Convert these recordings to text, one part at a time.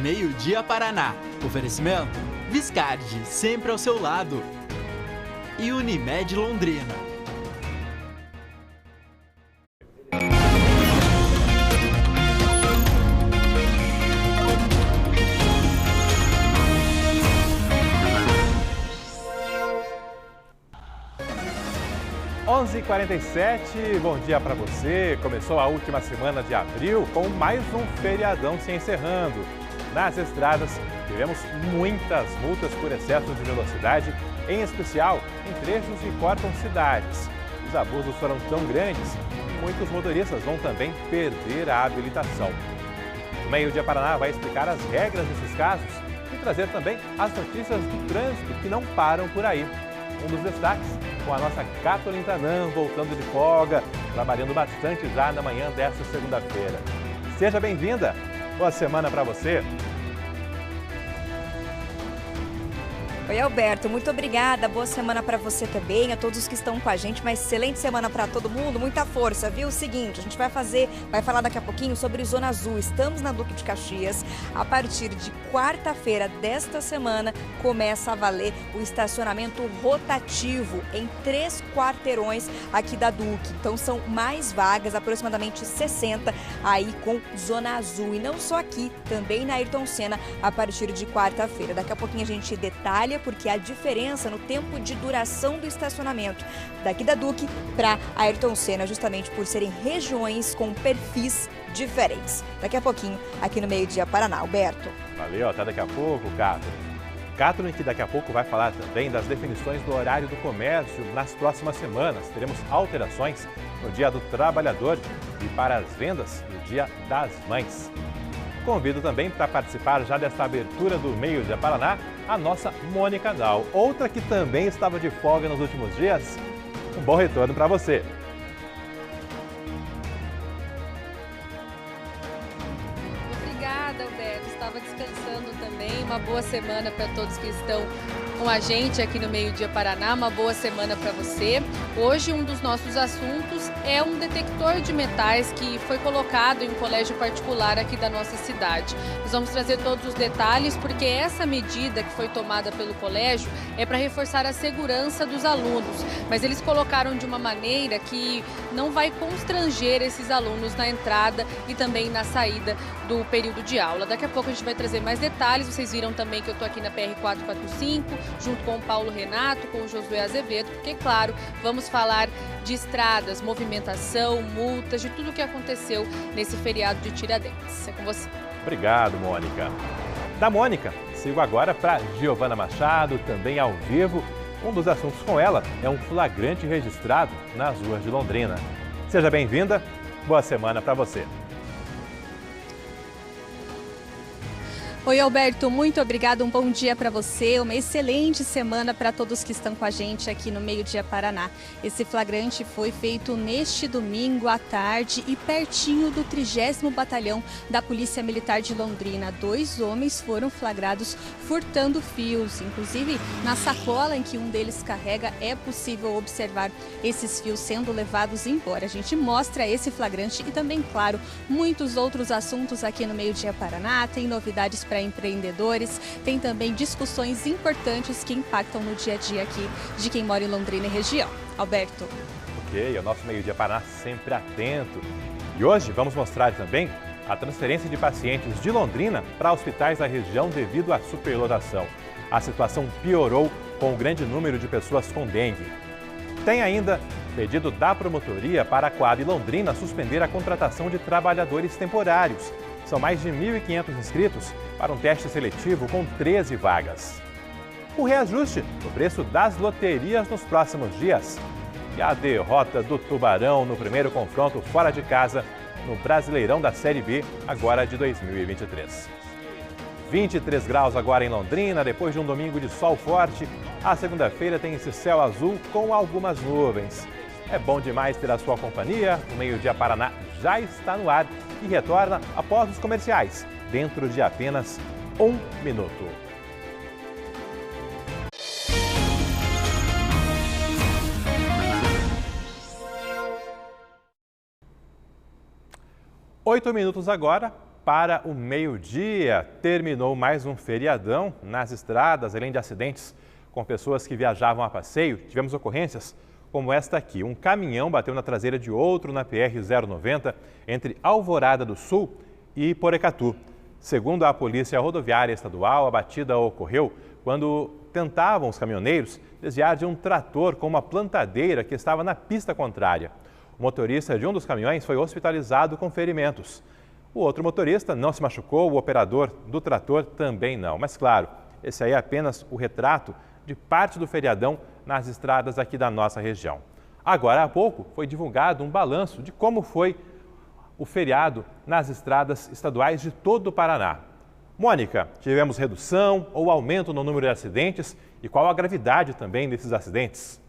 Meio-Dia Paraná. Oferecimento Viscardi, sempre ao seu lado. E Unimed Londrina. Onze h 47, bom dia para você. Começou a última semana de abril com mais um feriadão se encerrando. Nas estradas, tivemos muitas multas por excesso de velocidade, em especial em trechos que cortam cidades. Os abusos foram tão grandes que muitos motoristas vão também perder a habilitação. O Meio-Dia Paraná vai explicar as regras desses casos e trazer também as notícias do trânsito que não param por aí. Um dos destaques com a nossa Kathleen Tanan voltando de folga, trabalhando bastante já na manhã desta segunda-feira. Seja bem-vinda! Boa semana para você! Oi, Alberto, muito obrigada. Boa semana para você também, a todos que estão com a gente. Uma excelente semana para todo mundo, muita força, viu? O seguinte, a gente vai falar daqui a pouquinho sobre Zona Azul. Estamos na Duque de Caxias. A partir de quarta-feira desta semana, começa a valer o estacionamento rotativo em 3 quarteirões aqui da Duque. Então, são mais vagas, aproximadamente 60 aí com Zona Azul. E não só aqui, também na Ayrton Senna, a partir de quarta-feira. Daqui a pouquinho a gente detalha porque há diferença no tempo de duração do estacionamento daqui da Duque para Ayrton Senna, justamente por serem regiões com perfis diferentes. Daqui a pouquinho, aqui no Meio-Dia Paraná. Alberto. Valeu, até daqui a pouco, Kathleen. Kathleen, que daqui a pouco vai falar também das definições do horário do comércio nas próximas semanas. Teremos alterações no Dia do Trabalhador e para as vendas no Dia das Mães. Convido também para participar já desta abertura do Meio-Dia Paraná a nossa Mônica Dal, outra que também estava de folga nos últimos dias. Um bom retorno para você. Obrigada, Alberto. Estava descansando também. Uma boa semana para todos que estão com a gente aqui no Meio-Dia Paraná. Uma boa semana para você. Hoje, um dos nossos assuntos é um detector de metais que foi colocado em um colégio particular aqui da nossa cidade. Nós vamos trazer todos os detalhes porque essa medida que foi tomada pelo colégio é para reforçar a segurança dos alunos, mas eles colocaram de uma maneira que não vai constranger esses alunos na entrada e também na saída do período de aula. Daqui a pouco a gente vai trazer mais detalhes. Vocês viram também que eu estou aqui na PR-445, junto com o Paulo Renato, com o Josué Azevedo, porque, claro, vamos falar de estradas, movimentação, multas, de tudo o que aconteceu nesse feriado de Tiradentes. É com você. Obrigado, Mônica. Da Mônica, sigo agora para Giovana Machado, também ao vivo. Um dos assuntos com ela é um flagrante registrado nas ruas de Londrina. Seja bem-vinda, boa semana para você. Oi, Alberto, muito obrigada, um bom dia para você, uma excelente semana para todos que estão com a gente aqui no Meio-Dia Paraná. Esse flagrante foi feito neste domingo à tarde e pertinho do 30º Batalhão da Polícia Militar de Londrina. 2 homens foram flagrados furtando fios, inclusive na sacola em que um deles carrega é possível observar esses fios sendo levados embora. A gente mostra esse flagrante e também, claro, muitos outros assuntos aqui no Meio-Dia Paraná, tem novidades para empreendedores, tem também discussões importantes que impactam no dia a dia aqui de quem mora em Londrina e região. Alberto. Ok, o nosso Meio-Dia Paraná sempre atento. E hoje vamos mostrar também a transferência de pacientes de Londrina para hospitais da região devido à superlotação. A situação piorou com o grande número de pessoas com dengue. Tem ainda pedido da promotoria para a Coab Londrina suspender a contratação de trabalhadores temporários. São mais de 1.500 inscritos para um teste seletivo com 13 vagas. O reajuste no preço das loterias nos próximos dias. E a derrota do Tubarão no primeiro confronto fora de casa no Brasileirão da Série B, agora de 2023. 23 graus agora em Londrina, depois de um domingo de sol forte. A segunda-feira tem esse céu azul com algumas nuvens. É bom demais ter a sua companhia. O Meio-Dia Paraná já está no ar e retorna após os comerciais, dentro de apenas 1 minuto. Oito minutos agora para o meio-dia. Terminou mais um feriadão nas estradas, além de acidentes com pessoas que viajavam a passeio. Tivemos ocorrências como esta aqui. Um caminhão bateu na traseira de outro na PR-090 entre Alvorada do Sul e Porecatu. Segundo a Polícia Rodoviária Estadual, a batida ocorreu quando tentavam os caminhoneiros desviar de um trator com uma plantadeira que estava na pista contrária. O motorista de um dos caminhões foi hospitalizado com ferimentos. O outro motorista não se machucou, o operador do trator também não. Mas claro, esse aí é apenas o retrato de parte do feriadão nas estradas aqui da nossa região. Agora há pouco foi divulgado um balanço de como foi o feriado nas estradas estaduais de todo o Paraná. Mônica, tivemos redução ou aumento no número de acidentes e qual a gravidade também desses acidentes?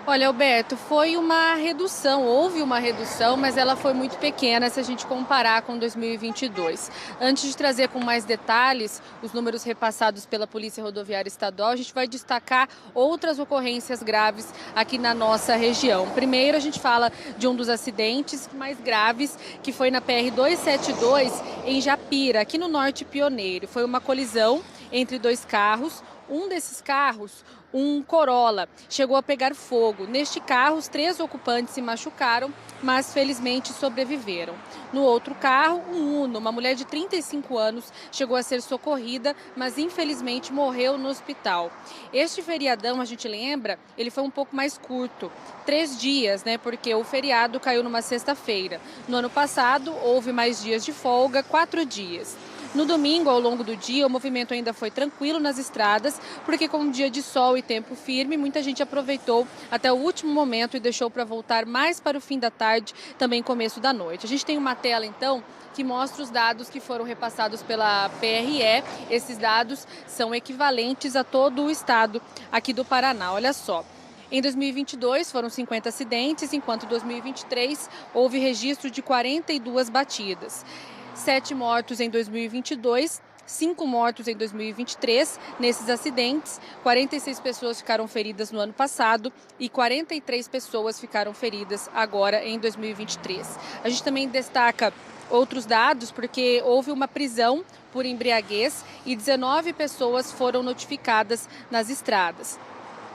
Olha, Alberto, foi uma redução, houve uma redução, mas ela foi muito pequena se a gente comparar com 2022. Antes de trazer com mais detalhes os números repassados pela Polícia Rodoviária Estadual, a gente vai destacar outras ocorrências graves aqui na nossa região. Primeiro, a gente fala de um dos acidentes mais graves, que foi na PR-272 em Japira, aqui no Norte Pioneiro. Foi uma colisão entre dois carros. Um desses carros, um Corolla, chegou a pegar fogo. Neste carro, os 3 ocupantes se machucaram, mas felizmente sobreviveram. No outro carro, um Uno, uma mulher de 35 anos, chegou a ser socorrida, mas infelizmente morreu no hospital. Este feriadão, a gente lembra, ele foi um pouco mais curto, 3 dias, né? Porque o feriado caiu numa sexta-feira. No ano passado, houve mais dias de folga, 4 dias. No domingo, ao longo do dia, o movimento ainda foi tranquilo nas estradas, porque com um dia de sol e tempo firme, muita gente aproveitou até o último momento e deixou para voltar mais para o fim da tarde, também começo da noite. A gente tem uma tela, então, que mostra os dados que foram repassados pela PRE. Esses dados são equivalentes a todo o estado aqui do Paraná. Olha só. Em 2022 foram 50 acidentes, enquanto em 2023 houve registro de 42 batidas. 7 mortos em 2022, 5 mortos em 2023 nesses acidentes. 46 pessoas ficaram feridas no ano passado e 43 pessoas ficaram feridas agora em 2023. A gente também destaca outros dados porque houve uma prisão por embriaguez e 19 pessoas foram notificadas nas estradas.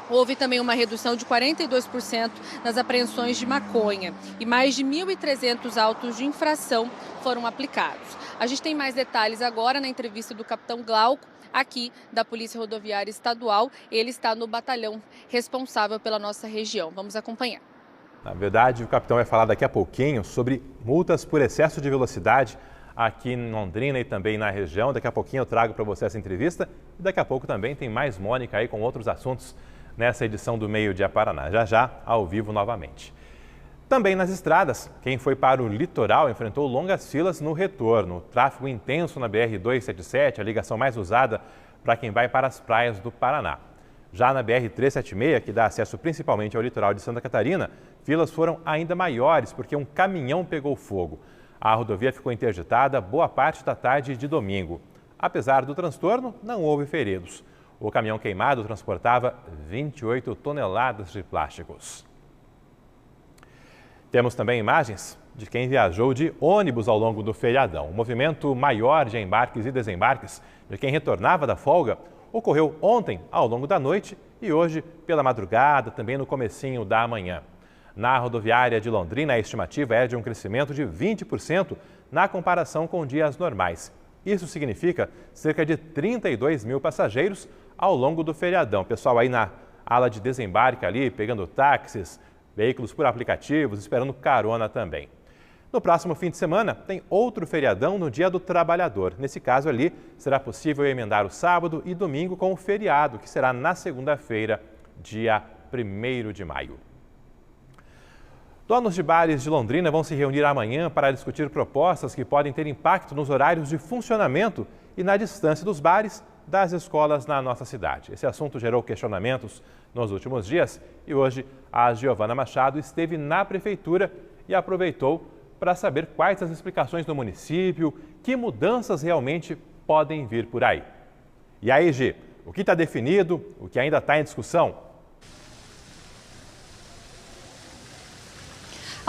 Houve também uma redução de 42% nas apreensões de maconha e mais de 1.300 autos de infração foram aplicados. A gente tem mais detalhes agora na entrevista do capitão Glauco, aqui da Polícia Rodoviária Estadual. Ele está no batalhão responsável pela nossa região. Vamos acompanhar. Na verdade, o capitão vai falar daqui a pouquinho sobre multas por excesso de velocidade aqui em Londrina e também na região. Daqui a pouquinho eu trago para você essa entrevista e daqui a pouco também tem mais Mônica aí com outros assuntos nessa edição do Meio Dia Paraná, já ao vivo novamente. Também nas estradas, quem foi para o litoral enfrentou longas filas no retorno. Tráfego intenso na BR-277, a ligação mais usada para quem vai para as praias do Paraná. Já na BR-376, que dá acesso principalmente ao litoral de Santa Catarina, filas foram ainda maiores porque um caminhão pegou fogo. A rodovia ficou interditada boa parte da tarde de domingo. Apesar do transtorno, não houve feridos. O caminhão queimado transportava 28 toneladas de plásticos. Temos também imagens de quem viajou de ônibus ao longo do feriadão. O movimento maior de embarques e desembarques de quem retornava da folga ocorreu ontem ao longo da noite e hoje pela madrugada, também no comecinho da manhã. Na rodoviária de Londrina, a estimativa é de um crescimento de 20% na comparação com dias normais. Isso significa cerca de 32 mil passageiros ao longo do feriadão. Pessoal aí na ala de desembarque ali, pegando táxis, veículos por aplicativos, esperando carona também. No próximo fim de semana, tem outro feriadão no Dia do Trabalhador. Nesse caso ali, será possível emendar o sábado e domingo com o feriado, que será na segunda-feira, dia 1º de maio. Donos de bares de Londrina vão se reunir amanhã para discutir propostas que podem ter impacto nos horários de funcionamento e na distância dos bares das escolas na nossa cidade. Esse assunto gerou questionamentos nos últimos dias e hoje a Giovana Machado esteve na prefeitura e aproveitou para saber quais as explicações do município, que mudanças realmente podem vir por aí. E aí, Gi, o que está definido, o que ainda está em discussão?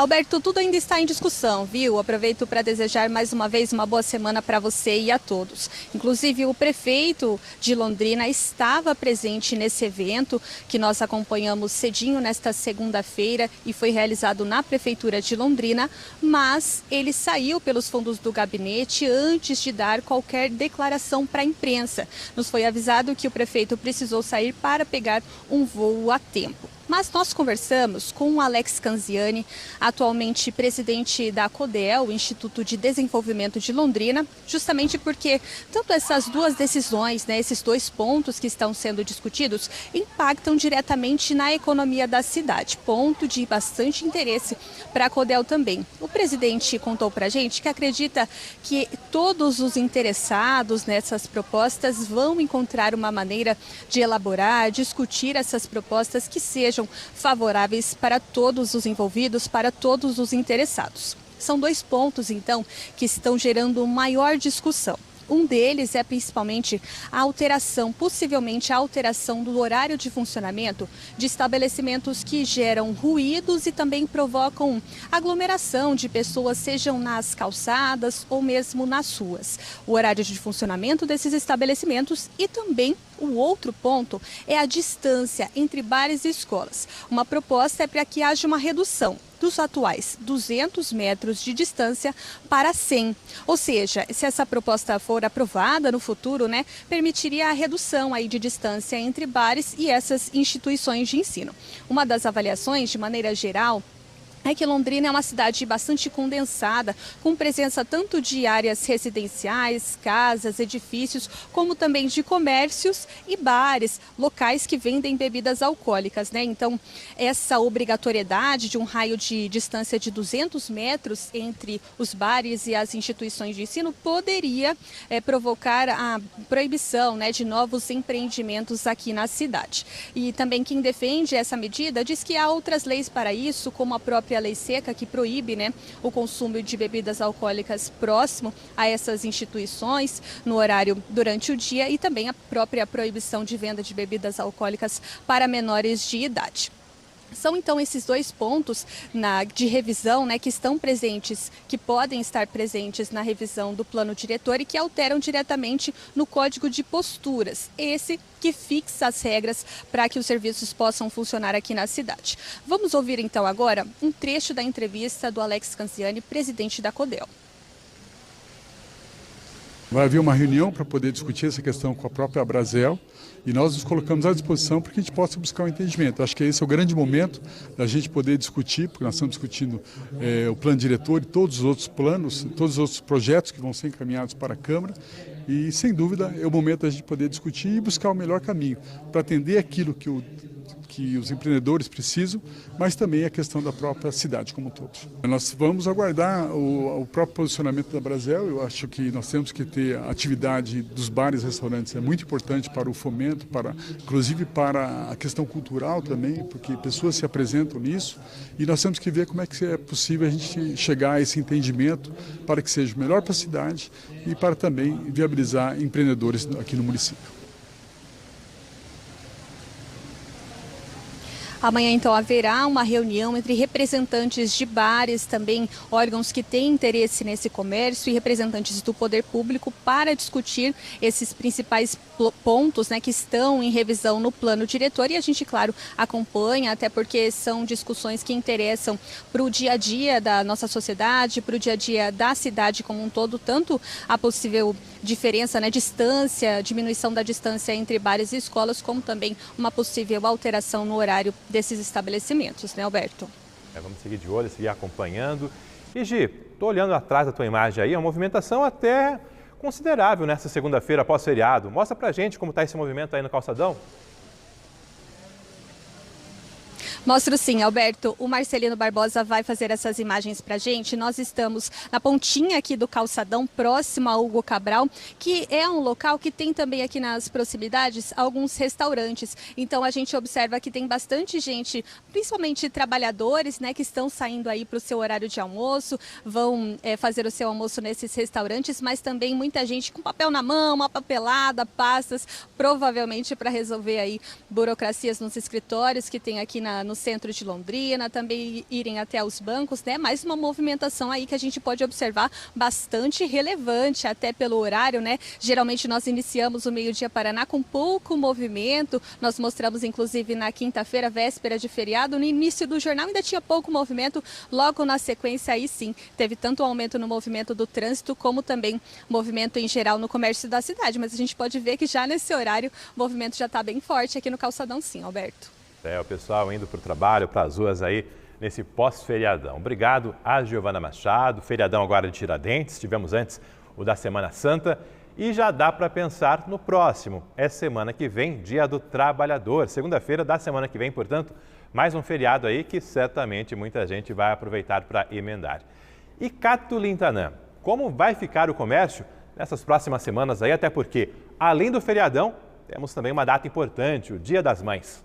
Alberto, tudo ainda está em discussão, viu? Aproveito para desejar mais uma vez uma boa semana para você e a todos. Inclusive, o prefeito de Londrina estava presente nesse evento que nós acompanhamos cedinho nesta segunda-feira e foi realizado na Prefeitura de Londrina, mas ele saiu pelos fundos do gabinete antes de dar qualquer declaração para a imprensa. Nos foi avisado que o prefeito precisou sair para pegar um voo a tempo. Mas nós conversamos com o Alex Canziani, atualmente presidente da CODEL, o Instituto de Desenvolvimento de Londrina, justamente porque tanto essas duas decisões, esses dois pontos que estão sendo discutidos, impactam diretamente na economia da cidade, ponto de bastante interesse para a CODEL também. O presidente contou para a gente que acredita que todos os interessados nessas propostas vão encontrar uma maneira de elaborar, discutir essas propostas que sejam favoráveis para todos os envolvidos, para todos os interessados. São dois pontos, então, que estão gerando maior discussão. Um deles é principalmente a alteração, possivelmente a alteração do horário de funcionamento de estabelecimentos que geram ruídos e também provocam aglomeração de pessoas, sejam nas calçadas ou mesmo nas ruas. O horário de funcionamento desses estabelecimentos e também o outro ponto é a distância entre bares e escolas. Uma proposta é para que haja uma redução dos atuais 200 metros de distância para 100. Ou seja, se essa proposta for aprovada no futuro, permitiria a redução aí de distância entre bares e essas instituições de ensino. Uma das avaliações, de maneira geral, é que Londrina é uma cidade bastante condensada, com presença tanto de áreas residenciais, casas, edifícios, como também de comércios e bares, locais que vendem bebidas alcoólicas, Então, essa obrigatoriedade de um raio de distância de 200 metros entre os bares e as instituições de ensino poderia provocar a proibição, de novos empreendimentos aqui na cidade. E também quem defende essa medida diz que há outras leis para isso, como a própria Lei Seca, que proíbe o consumo de bebidas alcoólicas próximo a essas instituições no horário durante o dia e também a própria proibição de venda de bebidas alcoólicas para menores de idade. São então esses dois pontos de revisão que estão presentes, que podem estar presentes na revisão do plano diretor e que alteram diretamente no Código de Posturas. Esse que fixa as regras para que os serviços possam funcionar aqui na cidade. Vamos ouvir então agora um trecho da entrevista do Alex Canziani, presidente da CODEL. Vai haver uma reunião para poder discutir essa questão com a própria Abrazel e nós nos colocamos à disposição para que a gente possa buscar um entendimento. Acho que esse é o grande momento da gente poder discutir, porque nós estamos discutindo o plano diretor e todos os outros planos, todos os outros projetos que vão ser encaminhados para a Câmara e, sem dúvida, é o momento da gente poder discutir e buscar o melhor caminho para atender aquilo que os empreendedores precisam, mas também a questão da própria cidade como um todo. Nós vamos aguardar o próprio posicionamento da Abrazel. Eu acho que nós temos que ter a atividade dos bares e restaurantes, é muito importante para o fomento, inclusive para a questão cultural também, porque pessoas se apresentam nisso e nós temos que ver como é que é possível a gente chegar a esse entendimento para que seja melhor para a cidade e para também viabilizar empreendedores aqui no município. Amanhã, então, haverá uma reunião entre representantes de bares, também órgãos que têm interesse nesse comércio e representantes do poder público para discutir esses principais pontos que estão em revisão no plano diretor. E a gente, claro, acompanha, até porque são discussões que interessam para o dia a dia da nossa sociedade, para o dia a dia da cidade como um todo, tanto a possível diferença, distância, diminuição da distância entre bares e escolas, como também uma possível alteração no horário desses estabelecimentos, Alberto? Vamos seguir de olho, seguir acompanhando. E Gi, estou olhando atrás da tua imagem aí, uma movimentação até considerável nessa segunda-feira após feriado. Mostra pra gente como está esse movimento aí no calçadão. Mostro sim, Alberto. O Marcelino Barbosa vai fazer essas imagens para a gente. Nós estamos na pontinha aqui do calçadão, próximo a Hugo Cabral, que é um local que tem também aqui nas proximidades alguns restaurantes. Então a gente observa que tem bastante gente, principalmente trabalhadores, que estão saindo aí para o seu horário de almoço, vão fazer o seu almoço nesses restaurantes, mas também muita gente com papel na mão, uma papelada, pastas, provavelmente para resolver aí burocracias nos escritórios que tem aqui no no centro de Londrina, também irem até os bancos, né? Mais uma movimentação aí que a gente pode observar bastante relevante, até pelo horário, né? Geralmente nós iniciamos o Meio Dia Paraná com pouco movimento. Nós mostramos, inclusive, na quinta-feira, véspera de feriado, no início do jornal ainda tinha pouco movimento. Logo na sequência, aí sim, teve tanto aumento no movimento do trânsito, como também movimento em geral no comércio da cidade. Mas a gente pode ver que já nesse horário o movimento já está bem forte aqui no calçadão, sim, Alberto. O pessoal indo para o trabalho, para as ruas aí, nesse pós-feriadão. Obrigado a Giovana Machado. Feriadão agora de Tiradentes, tivemos antes o da Semana Santa e já dá para pensar no próximo. É semana que vem, Dia do Trabalhador. Segunda-feira da semana que vem, portanto, mais um feriado aí que certamente muita gente vai aproveitar para emendar. E Catulintanã, como vai ficar o comércio nessas próximas semanas aí? Até porque, além do feriadão, temos também uma data importante, o Dia das Mães.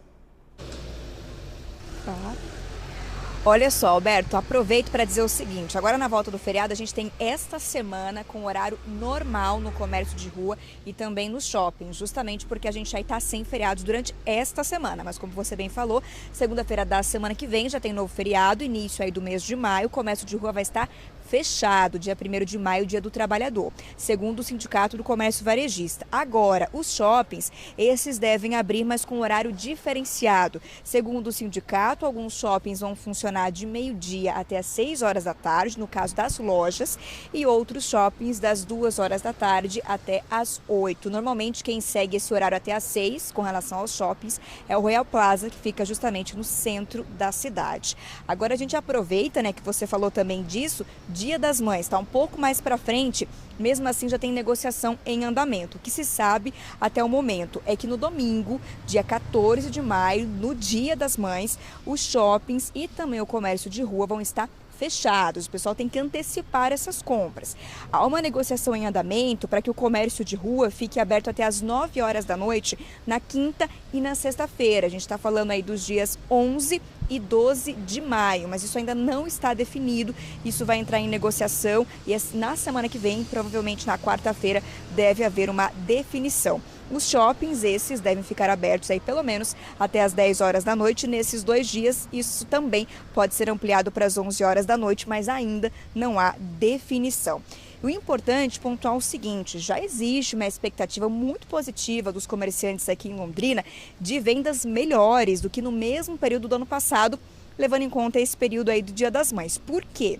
Olha só, Alberto, aproveito para dizer o seguinte, agora na volta do feriado a gente tem esta semana com horário normal no comércio de rua e também nos shoppings, justamente porque a gente já está sem feriados durante esta semana, mas como você bem falou, segunda-feira da semana que vem já tem novo feriado, início aí do mês de maio, o comércio de rua vai estar fechado, dia 1º de maio, Dia do Trabalhador, segundo o Sindicato do Comércio Varejista. Agora, os shoppings, esses devem abrir, mas com horário diferenciado. Segundo o sindicato, alguns shoppings vão funcionar de meio-dia até às 6 horas da tarde, no caso das lojas, e outros shoppings das 2 horas da tarde até às 8. Normalmente, quem segue esse horário até às 6, com relação aos shoppings, é o Royal Plaza, que fica justamente no centro da cidade. Agora, a gente aproveita, né, que você falou também disso, Dia das Mães, está um pouco mais para frente, mesmo assim já tem negociação em andamento. O que se sabe até o momento é que no domingo, dia 14 de maio, no Dia das Mães, os shoppings e também o comércio de rua vão estar fechados. O pessoal tem que antecipar essas compras. Há uma negociação em andamento para que o comércio de rua fique aberto até às 9 horas da noite, na quinta e na sexta-feira. A gente está falando aí dos dias 11 e 12 de maio, mas isso ainda não está definido, isso vai entrar em negociação e na semana que vem, provavelmente na quarta-feira, deve haver uma definição. Os shoppings, esses, devem ficar abertos aí pelo menos até as 10 horas da noite nesses 2 dias. Isso também pode ser ampliado para as 11 horas da noite, mas ainda não há definição. O importante é pontuar o seguinte, já existe uma expectativa muito positiva dos comerciantes aqui em Londrina de vendas melhores do que no mesmo período do ano passado, levando em conta esse período aí do Dia das Mães. Por quê?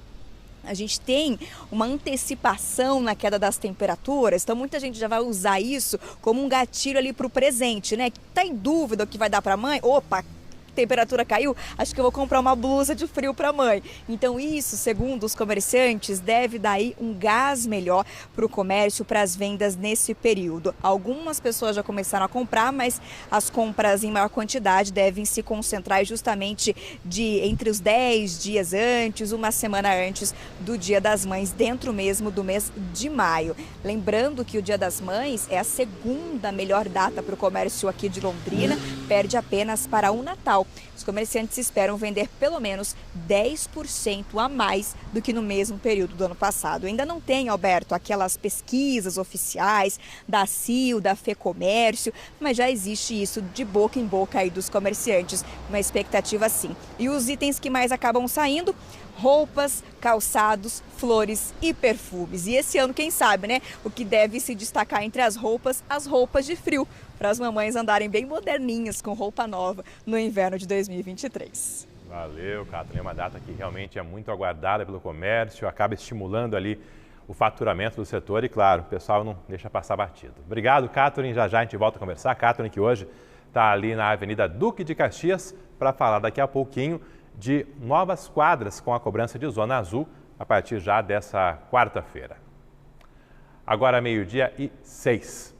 A gente tem uma antecipação na queda das temperaturas, então muita gente já vai usar isso como um gatilho ali para o presente, né? Tá em dúvida o que vai dar para a mãe? Opa! Temperatura caiu, acho que eu vou comprar uma blusa de frio para a mãe. Então isso, segundo os comerciantes, deve dar aí um gás melhor para o comércio, para as vendas nesse período. Algumas pessoas já começaram a comprar, mas as compras em maior quantidade devem se concentrar justamente entre os 10 dias antes, uma semana antes do Dia das Mães, dentro mesmo do mês de maio. Lembrando que o Dia das Mães é a segunda melhor data para o comércio aqui de Londrina, perde apenas para o Natal. Os comerciantes esperam vender pelo menos 10% a mais do que no mesmo período do ano passado. Ainda não tem, Alberto, aquelas pesquisas oficiais da CIO, da FEComércio, mas já existe isso de boca em boca aí dos comerciantes, uma expectativa sim. E os itens que mais acabam saindo? Roupas, calçados, flores e perfumes. E esse ano, quem sabe, né? O que deve se destacar entre as roupas de frio, para as mamães andarem bem moderninhas com roupa nova no inverno de 2023. Valeu, Catherine. É uma data que realmente é muito aguardada pelo comércio, acaba estimulando ali o faturamento do setor e, claro, o pessoal não deixa passar batido. Obrigado, Catherine. Já a gente volta a conversar. Catherine, que hoje está ali na Avenida Duque de Caxias, para falar daqui a pouquinho de novas quadras com a cobrança de zona azul a partir já dessa quarta-feira. Agora, 12:06.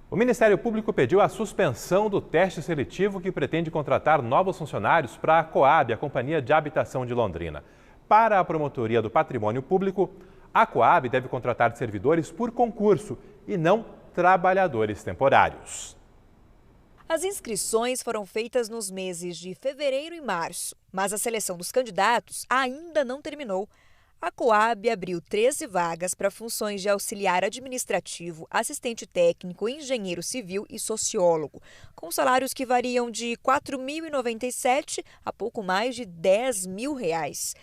O Ministério Público pediu a suspensão do teste seletivo que pretende contratar novos funcionários para a Coab, a Companhia de Habitação de Londrina. Para a Promotoria do Patrimônio Público, a Coab deve contratar servidores por concurso e não trabalhadores temporários. As inscrições foram feitas nos meses de fevereiro e março, mas a seleção dos candidatos ainda não terminou. A Coab abriu 13 vagas para funções de auxiliar administrativo, assistente técnico, engenheiro civil e sociólogo, com salários que variam de R$ 4.097 a pouco mais de R$ 10.000.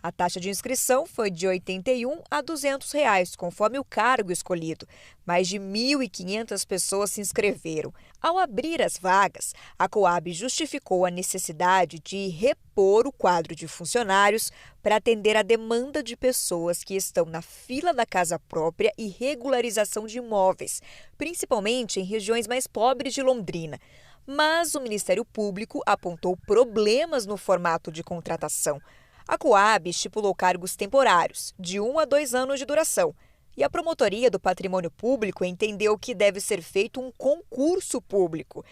A taxa de inscrição foi de R$ 81 a R$ 200, conforme o cargo escolhido. Mais de 1.500 pessoas se inscreveram. Ao abrir as vagas, a Coab justificou a necessidade de repor o quadro de funcionários para atender a demanda de pessoas que estão na fila da casa própria e regularização de imóveis, principalmente em regiões mais pobres de Londrina. Mas o Ministério Público apontou problemas no formato de contratação. A Coab estipulou cargos temporários, de 1 a 2 anos de duração, e a Promotoria do Patrimônio Público entendeu que deve ser feito um concurso público.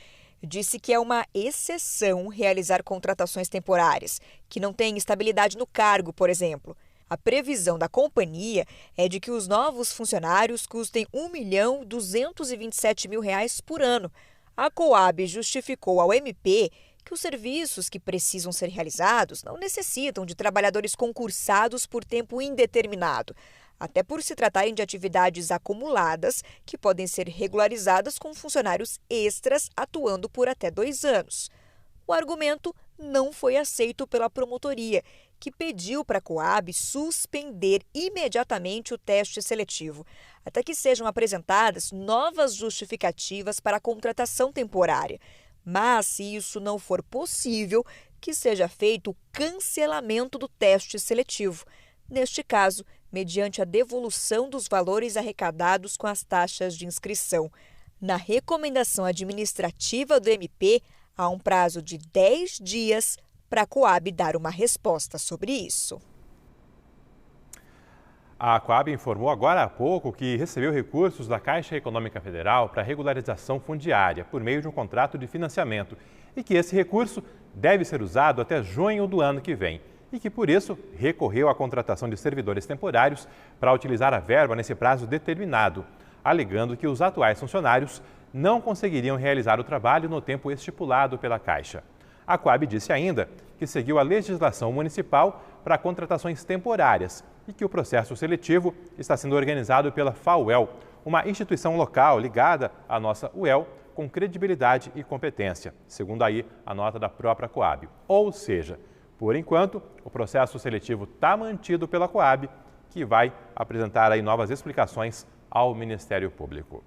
Disse que é uma exceção realizar contratações temporárias, que não têm estabilidade no cargo, por exemplo. A previsão da companhia é de que os novos funcionários custem R$ 1.227.000 por ano. A Coab justificou ao MP que os serviços que precisam ser realizados não necessitam de trabalhadores concursados por tempo indeterminado, até por se tratarem de atividades acumuladas que podem ser regularizadas com funcionários extras atuando por até 2 anos. O argumento não foi aceito pela promotoria, que pediu para a Coab suspender imediatamente o teste seletivo, até que sejam apresentadas novas justificativas para a contratação temporária. Mas, se isso não for possível, que seja feito o cancelamento do teste seletivo. Neste caso, mediante a devolução dos valores arrecadados com as taxas de inscrição. Na recomendação administrativa do MP, há um prazo de 10 dias para a Coab dar uma resposta sobre isso. A Coab informou agora há pouco que recebeu recursos da Caixa Econômica Federal para regularização fundiária por meio de um contrato de financiamento e que esse recurso deve ser usado até junho do ano que vem e que, por isso, recorreu à contratação de servidores temporários para utilizar a verba nesse prazo determinado, alegando que os atuais funcionários não conseguiriam realizar o trabalho no tempo estipulado pela Caixa. A Coab disse ainda que seguiu a legislação municipal para contratações temporárias e que o processo seletivo está sendo organizado pela FAUEL, uma instituição local ligada à nossa UEL com credibilidade e competência, segundo aí a nota da própria Coab. Ou seja, por enquanto, o processo seletivo está mantido pela Coab, que vai apresentar aí novas explicações ao Ministério Público.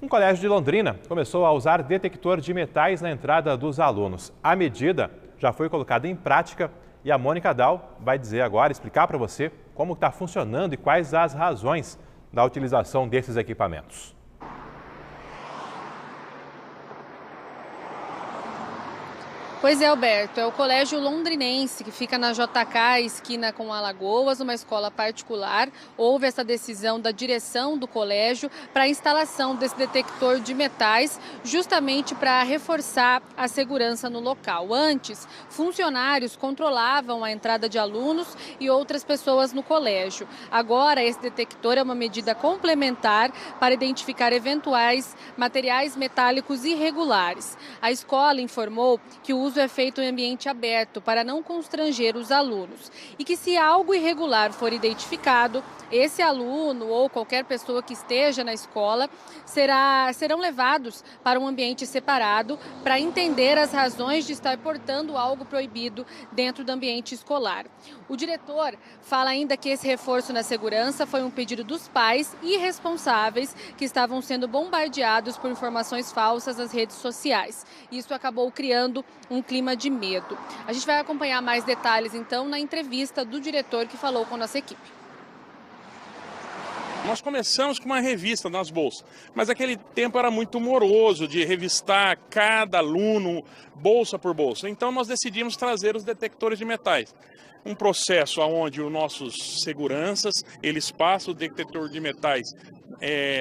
Um colégio de Londrina começou a usar detector de metais na entrada dos alunos. A medida já foi colocada em prática e a Mônica Dal vai dizer agora, explicar para você como está funcionando e quais as razões da utilização desses equipamentos. Pois é, Alberto, é o Colégio Londrinense, que fica na JK, esquina com Alagoas, uma escola particular. Houve essa decisão da direção do colégio para a instalação desse detector de metais, justamente para reforçar a segurança no local. Antes, funcionários controlavam a entrada de alunos e outras pessoas no colégio. Agora, esse detector é uma medida complementar para identificar eventuais materiais metálicos irregulares. A escola informou que o uso é feito em ambiente aberto para não constranger os alunos e que, se algo irregular for identificado, esse aluno ou qualquer pessoa que esteja na escola serão levados para um ambiente separado para entender as razões de estar portando algo proibido dentro do ambiente escolar. O diretor fala ainda que esse reforço na segurança foi um pedido dos pais irresponsáveis que estavam sendo bombardeados por informações falsas nas redes sociais. Isso acabou criando um clima de medo. A gente vai acompanhar mais detalhes, então, na entrevista do diretor que falou com a nossa equipe. Nós começamos com uma revista nas bolsas, mas aquele tempo era muito moroso de revistar cada aluno, bolsa por bolsa. Então nós decidimos trazer os detectores de metais. Um processo onde os nossos seguranças, eles passam o detector de metais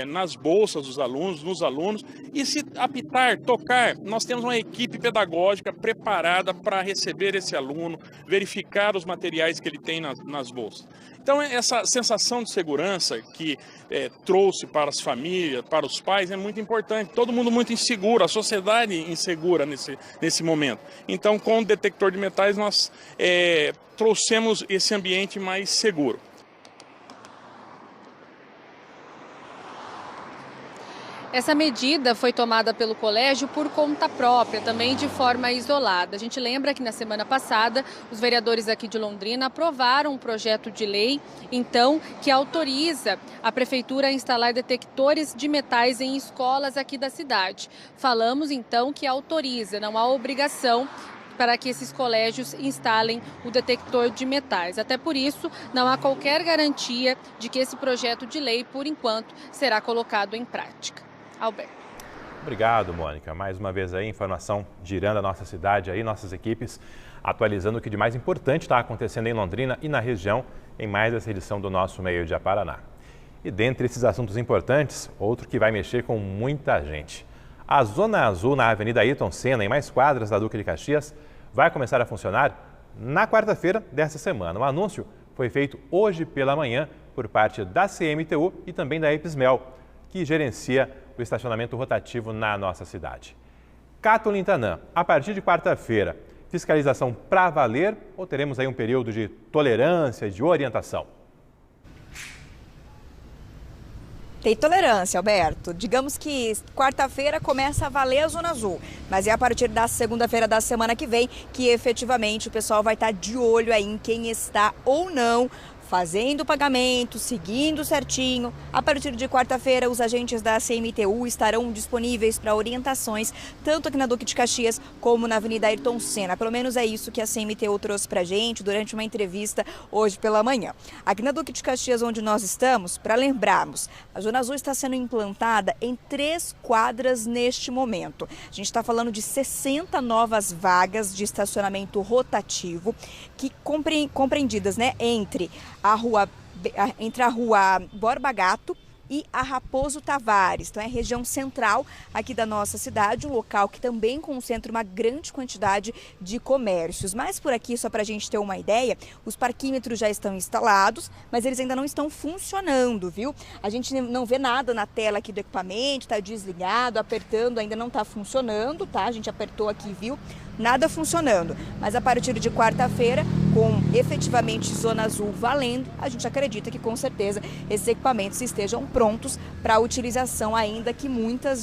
nas bolsas dos alunos, nos alunos, e se apitar, tocar, nós temos uma equipe pedagógica preparada para receber esse aluno, verificar os materiais que ele tem nas bolsas. Então, essa sensação de segurança que trouxe para as famílias, para os pais, é muito importante. Todo mundo muito inseguro, a sociedade insegura nesse momento. Então, com o detector de metais, nós trouxemos esse ambiente mais seguro. Essa medida foi tomada pelo colégio por conta própria, também de forma isolada. A gente lembra que na semana passada os vereadores aqui de Londrina aprovaram um projeto de lei, então, que autoriza a prefeitura a instalar detectores de metais em escolas aqui da cidade. Falamos então que autoriza, não há obrigação para que esses colégios instalem o detector de metais. Até por isso, não há qualquer garantia de que esse projeto de lei, por enquanto, será colocado em prática. Alberto. Obrigado, Mônica. Mais uma vez aí, informação girando a nossa cidade aí, nossas equipes atualizando o que de mais importante está acontecendo em Londrina e na região em mais essa edição do nosso Meio Dia Paraná. E dentre esses assuntos importantes, outro que vai mexer com muita gente. A Zona Azul na Avenida Ayrton Senna, em mais quadras da Duque de Caxias, vai começar a funcionar na quarta-feira desta semana. O anúncio foi feito hoje pela manhã por parte da CMTU e também da Epismel, que gerencia o estacionamento rotativo na nossa cidade. Cato Lintanã, a partir de quarta-feira, fiscalização para valer ou teremos aí um período de tolerância e de orientação? Tem tolerância, Alberto. Digamos que quarta-feira começa a valer a Zona Azul, mas é a partir da segunda-feira da semana que vem que efetivamente o pessoal vai estar de olho aí em quem está ou não fazendo o pagamento, seguindo certinho. A partir de quarta-feira, os agentes da CMTU estarão disponíveis para orientações, tanto aqui na Duque de Caxias como na Avenida Ayrton Senna. Pelo menos é isso que a CMTU trouxe para a gente durante uma entrevista hoje pela manhã. Aqui na Duque de Caxias, onde nós estamos, para lembrarmos, a Zona Azul está sendo implantada em 3 quadras neste momento. A gente está falando de 60 novas vagas de estacionamento rotativo, que compreendidas, né, entre a rua Borba Gato e a Raposo Tavares. Então é a região central aqui da nossa cidade, um local que também concentra uma grande quantidade de comércios. Mas por aqui, só para a gente ter uma ideia, os parquímetros já estão instalados, mas eles ainda não estão funcionando, viu? A gente não vê nada na tela aqui do equipamento, está desligado, apertando, ainda não está funcionando, tá? A gente apertou aqui, viu? Nada funcionando, mas a partir de quarta-feira, com efetivamente Zona Azul valendo, a gente acredita que com certeza esses equipamentos estejam prontos para utilização, ainda que muita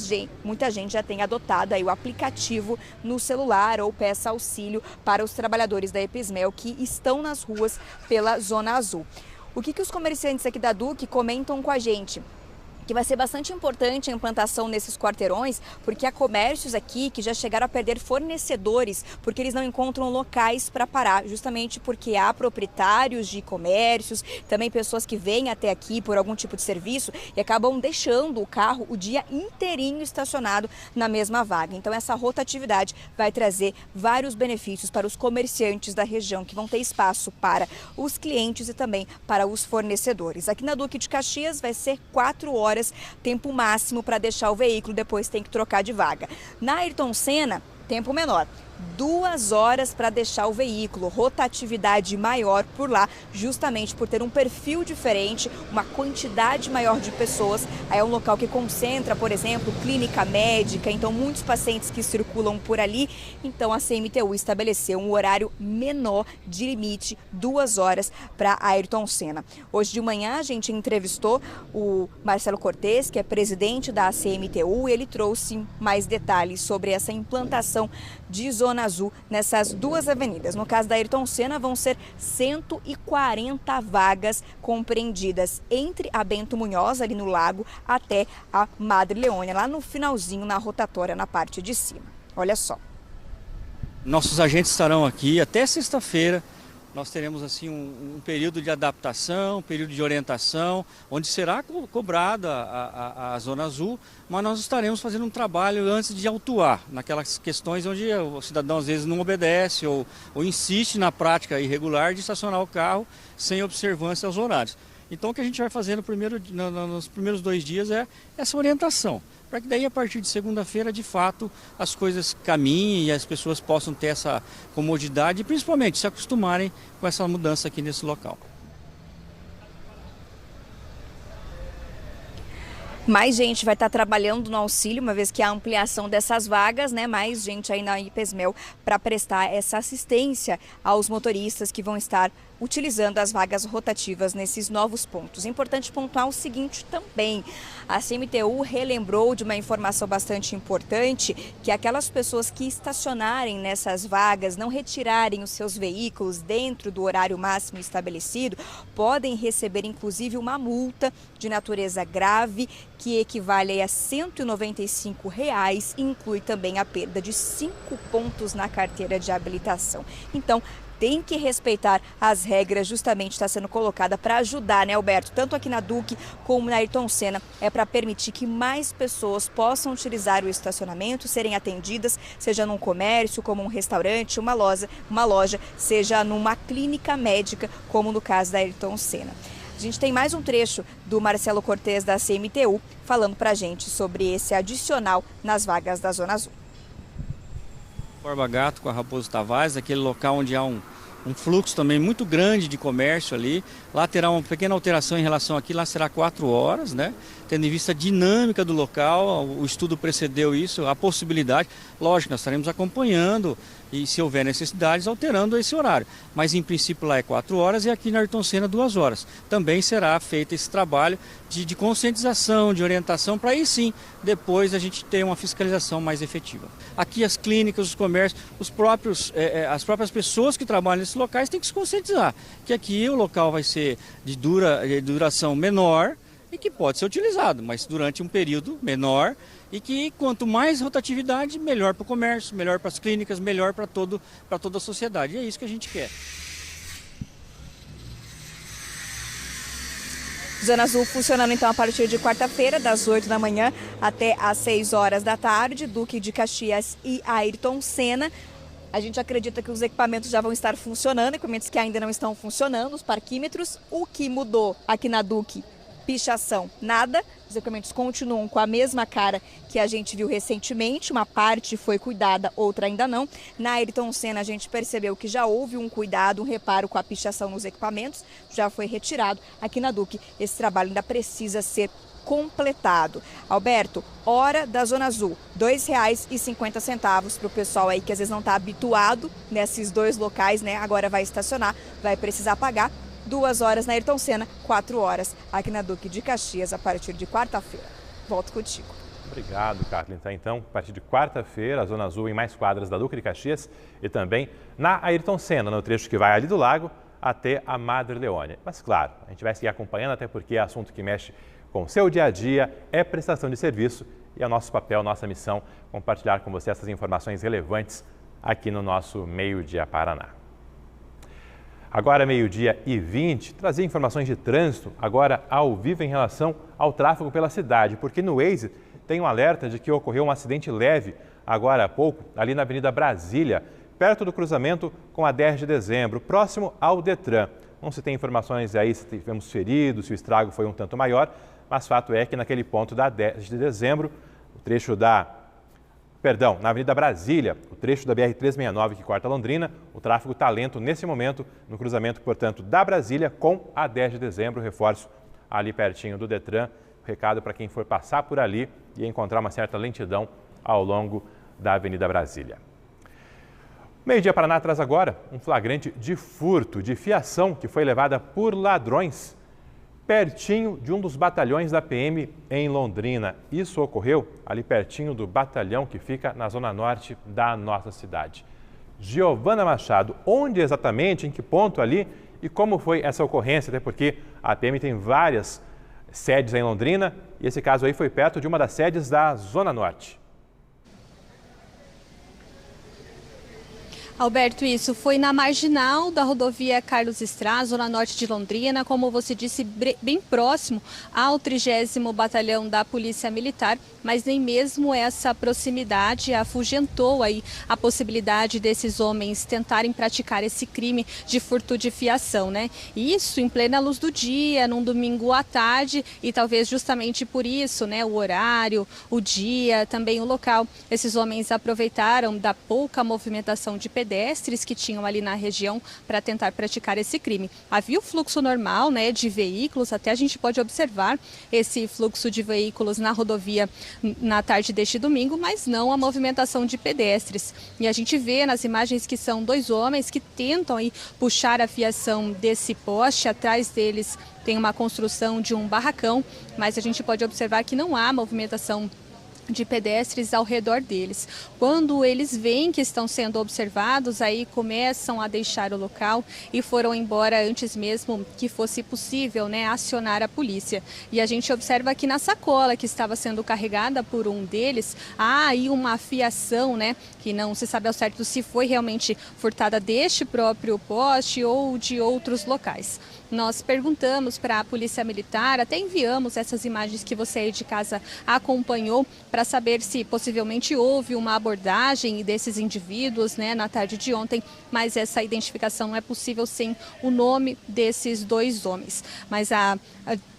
gente já tenha adotado aí o aplicativo no celular ou peça auxílio para os trabalhadores da Epismel que estão nas ruas pela Zona Azul. O que os comerciantes aqui da Duque comentam com a gente? Que vai ser bastante importante a implantação nesses quarteirões, porque há comércios aqui que já chegaram a perder fornecedores, porque eles não encontram locais para parar, justamente porque há proprietários de comércios, também pessoas que vêm até aqui por algum tipo de serviço e acabam deixando o carro o dia inteirinho estacionado na mesma vaga. Então essa rotatividade vai trazer vários benefícios para os comerciantes da região, que vão ter espaço para os clientes e também para os fornecedores. Aqui na Duque de Caxias vai ser 4 horas, tempo máximo para deixar o veículo, depois tem que trocar de vaga. Na Ayrton Senna, tempo menor. 2 horas para deixar o veículo, rotatividade maior por lá, justamente por ter um perfil diferente, uma quantidade maior de pessoas. Aí é um local que concentra, por exemplo, clínica médica, então muitos pacientes que circulam por ali. Então a CMTU estabeleceu um horário menor de limite, 2 horas para Ayrton Senna. Hoje de manhã a gente entrevistou o Marcelo Cortes, que é presidente da CMTU, e ele trouxe mais detalhes sobre essa implantação de Zona Azul nessas 2 avenidas. No caso da Ayrton Senna, vão ser 140 vagas compreendidas entre a Bento Munhoz, ali no Lago, até a Madre Leônia, lá no finalzinho, na rotatória, na parte de cima. Olha só. Nossos agentes estarão aqui até sexta-feira. Nós teremos assim um período de adaptação, um período de orientação, onde será cobrada a Zona Azul, mas nós estaremos fazendo um trabalho antes de autuar, naquelas questões onde o cidadão às vezes não obedece ou insiste na prática irregular de estacionar o carro sem observância aos horários. Então o que a gente vai fazer nos primeiros 2 dias é essa orientação, para que daí a partir de segunda-feira, de fato, as coisas caminhem e as pessoas possam ter essa comodidade e principalmente se acostumarem com essa mudança aqui nesse local. Mais gente vai estar trabalhando no auxílio, uma vez que há ampliação dessas vagas, né? Mais gente aí na IPESMEL para prestar essa assistência aos motoristas que vão estar utilizando as vagas rotativas nesses novos pontos. Importante pontuar o seguinte também, a CMTU relembrou de uma informação bastante importante, que aquelas pessoas que estacionarem nessas vagas, não retirarem os seus veículos dentro do horário máximo estabelecido, podem receber inclusive uma multa de natureza grave, que equivale a R$ 195 e inclui também a perda de 5 pontos na carteira de habilitação. Então, tem que respeitar as regras, justamente está sendo colocada para ajudar, né, Alberto? Tanto aqui na Duque como na Ayrton Senna, é para permitir que mais pessoas possam utilizar o estacionamento, serem atendidas, seja num comércio, como um restaurante, uma loja, seja numa clínica médica, como no caso da Ayrton Senna. A gente tem mais um trecho do Marcelo Cortes da CMTU falando para a gente sobre esse adicional nas vagas da Zona Azul. Borba Gato com a Raposo Tavares, aquele local onde há um fluxo também muito grande de comércio ali. Lá terá uma pequena alteração em relação aqui, lá será 4 horas, né? Tendo em vista a dinâmica do local, o estudo precedeu isso, a possibilidade. Lógico, nós estaremos acompanhando e, se houver necessidades, alterando esse horário. Mas, em princípio, lá é 4 horas e aqui na Ayrton Senna 2 horas. Também será feito esse trabalho de conscientização, de orientação, para aí sim, depois a gente ter uma fiscalização mais efetiva. Aqui as clínicas, os comércios, as próprias pessoas que trabalham nesses locais têm que se conscientizar que aqui o local vai ser de duração menor, e que pode ser utilizado, mas durante um período menor, e que quanto mais rotatividade, melhor para o comércio, melhor para as clínicas, melhor para toda a sociedade. E é isso que a gente quer. Zona Azul funcionando então a partir de quarta-feira, das 8 da manhã até às 6 horas da tarde, Duque de Caxias e Ayrton Senna. A gente acredita que os equipamentos já vão estar funcionando, equipamentos que ainda não estão funcionando, os parquímetros. O que mudou aqui na Duque? Pichação, nada. Os equipamentos continuam com a mesma cara que a gente viu recentemente. Uma parte foi cuidada, outra ainda não. Na Ayrton Senna a gente percebeu que já houve um cuidado, um reparo com a pichação nos equipamentos. Já foi retirado. Aqui na Duque esse trabalho ainda precisa ser completado. Alberto, hora da Zona Azul, R$ 2,50 para o pessoal aí que às vezes não está habituado nesses dois locais, né? Agora vai estacionar, vai precisar pagar. 2 horas na Ayrton Senna, 4 horas aqui na Duque de Caxias a partir de quarta-feira. Volto contigo. Obrigado, Kathleen. Então, a partir de quarta-feira, a Zona Azul em mais quadras da Duque de Caxias e também na Ayrton Senna, no trecho que vai ali do lago até a Madre Leônia. Mas, claro, a gente vai seguir acompanhando, até porque é assunto que mexe com o seu dia a dia, é prestação de serviço e é nosso papel, nossa missão, compartilhar com você essas informações relevantes aqui no nosso Meio Dia Paraná. Agora, 12h20, trazer informações de trânsito, agora ao vivo em relação ao tráfego pela cidade, porque no Waze tem um alerta de que ocorreu um acidente leve agora há pouco, ali na Avenida Brasília, perto do cruzamento com a 10 de dezembro, próximo ao Detran. Não se tem informações aí se tivemos feridos, se o estrago foi um tanto maior, mas fato é que naquele ponto da 10 de dezembro, o trecho na Avenida Brasília, o trecho da BR-369 que corta Londrina, o tráfego está lento nesse momento, no cruzamento, portanto, da Brasília com a 10 de dezembro, reforço ali pertinho do Detran, recado para quem for passar por ali e encontrar uma certa lentidão ao longo da Avenida Brasília. Meio Dia Paraná traz agora um flagrante de furto, de fiação que foi levada por ladrões pertinho de um dos batalhões da PM em Londrina. Isso ocorreu ali pertinho do batalhão que fica na zona norte da nossa cidade. Giovana Machado, onde exatamente, em que ponto ali e como foi essa ocorrência? Até porque a PM tem várias sedes em Londrina e esse caso aí foi perto de uma das sedes da zona norte. Alberto, isso foi na marginal da rodovia Carlos Estrada, zona norte de Londrina, como você disse, bem próximo ao 30º Batalhão da Polícia Militar, mas nem mesmo essa proximidade afugentou aí a possibilidade desses homens tentarem praticar esse crime de furto de fiação, né? Isso em plena luz do dia, num domingo à tarde, e talvez justamente por isso, né, o horário, o dia, também o local. Esses homens aproveitaram da pouca movimentação de pedestres que tinham ali na região para tentar praticar esse crime. Havia o fluxo normal, né, de veículos, até a gente pode observar esse fluxo de veículos na rodovia na tarde deste domingo, mas não a movimentação de pedestres. E a gente vê nas imagens que são dois homens que tentam aí puxar a fiação desse poste. Atrás deles tem uma construção de um barracão, mas a gente pode observar que não há movimentação de pedestres ao redor deles. Quando eles veem que estão sendo observados, aí começam a deixar o local e foram embora antes mesmo que fosse possível, né, acionar a polícia. E a gente observa que na sacola que estava sendo carregada por um deles, há aí uma fiação, né, que não se sabe ao certo se foi realmente furtada deste próprio poste ou de outros locais. Nós perguntamos para a Polícia Militar, até enviamos essas imagens que você aí de casa acompanhou, para saber se possivelmente houve uma abordagem desses indivíduos, né, na tarde de ontem, mas essa identificação não é possível sem o nome desses dois homens. Mas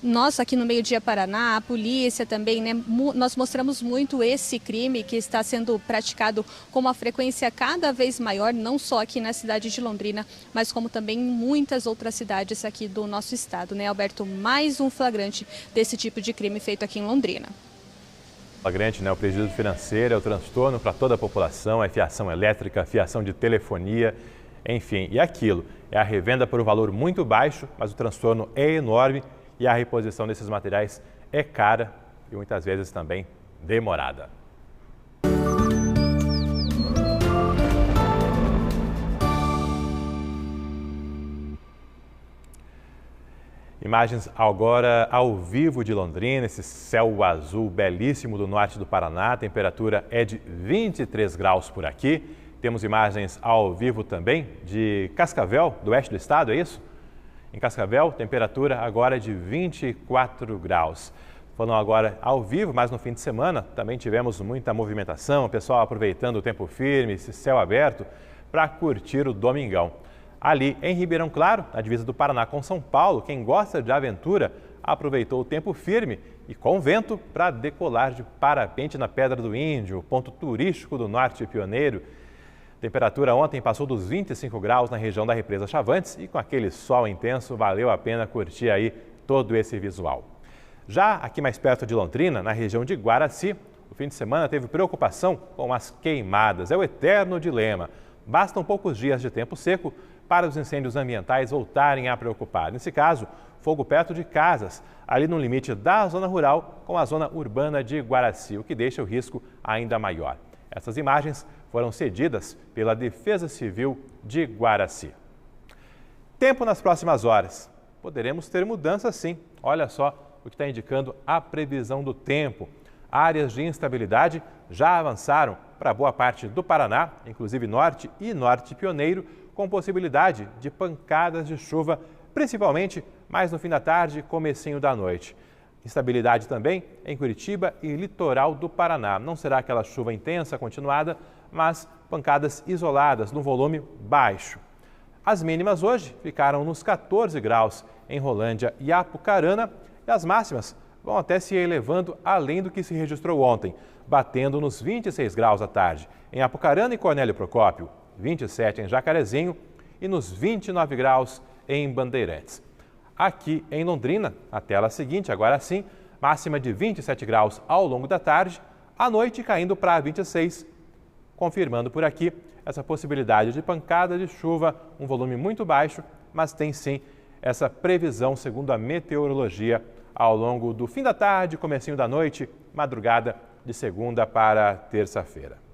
nós aqui no Meio Dia Paraná, a polícia também, né, nós mostramos muito esse crime que está sendo praticado com uma frequência cada vez maior, não só aqui na cidade de Londrina, mas como também em muitas outras cidades aqui do nosso estado, né, Alberto? Mais um flagrante desse tipo de crime feito aqui em Londrina. Flagrante, né? O prejuízo financeiro, é o transtorno para toda a população, é fiação elétrica, fiação de telefonia, enfim. E aquilo, é a revenda por um valor muito baixo, mas o transtorno é enorme e a reposição desses materiais é cara e muitas vezes também demorada. Imagens agora ao vivo de Londrina, esse céu azul belíssimo do norte do Paraná. A temperatura é de 23 graus por aqui. Temos imagens ao vivo também de Cascavel, do oeste do estado, é isso? Em Cascavel, temperatura agora é de 24 graus. Falando agora ao vivo, mas no fim de semana também tivemos muita movimentação, o pessoal aproveitando o tempo firme, esse céu aberto, para curtir o domingão. Ali em Ribeirão Claro, na divisa do Paraná com São Paulo, quem gosta de aventura aproveitou o tempo firme e com vento para decolar de parapente na Pedra do Índio, ponto turístico do norte pioneiro. A temperatura ontem passou dos 25 graus na região da Represa Chavantes e com aquele sol intenso valeu a pena curtir aí todo esse visual. Já aqui mais perto de Londrina, na região de Guaraci, o fim de semana teve preocupação com as queimadas. É o eterno dilema. Bastam poucos dias de tempo seco para os incêndios ambientais voltarem a preocupar. Nesse caso, fogo perto de casas, ali no limite da zona rural com a zona urbana de Guaraci, o que deixa o risco ainda maior. Essas imagens foram cedidas pela Defesa Civil de Guaraci. Tempo nas próximas horas. Poderemos ter mudança sim. Olha só o que está indicando a previsão do tempo. Áreas de instabilidade já avançaram para boa parte do Paraná, inclusive norte e norte pioneiro, com possibilidade de pancadas de chuva, principalmente mais no fim da tarde e comecinho da noite. Instabilidade também em Curitiba e litoral do Paraná. Não será aquela chuva intensa, continuada, mas pancadas isoladas, no volume baixo. As mínimas hoje ficaram nos 14 graus em Rolândia e Apucarana e as máximas vão até se elevando além do que se registrou ontem, batendo nos 26 graus à tarde em Apucarana e Cornélio Procópio, 27 em Jacarezinho e nos 29 graus em Bandeirantes. Aqui em Londrina, a tela seguinte, agora sim, máxima de 27 graus ao longo da tarde, à noite caindo para 26, confirmando por aqui essa possibilidade de pancada de chuva, um volume muito baixo, mas tem sim essa previsão, segundo a meteorologia, ao longo do fim da tarde, comecinho da noite, madrugada de segunda para terça-feira.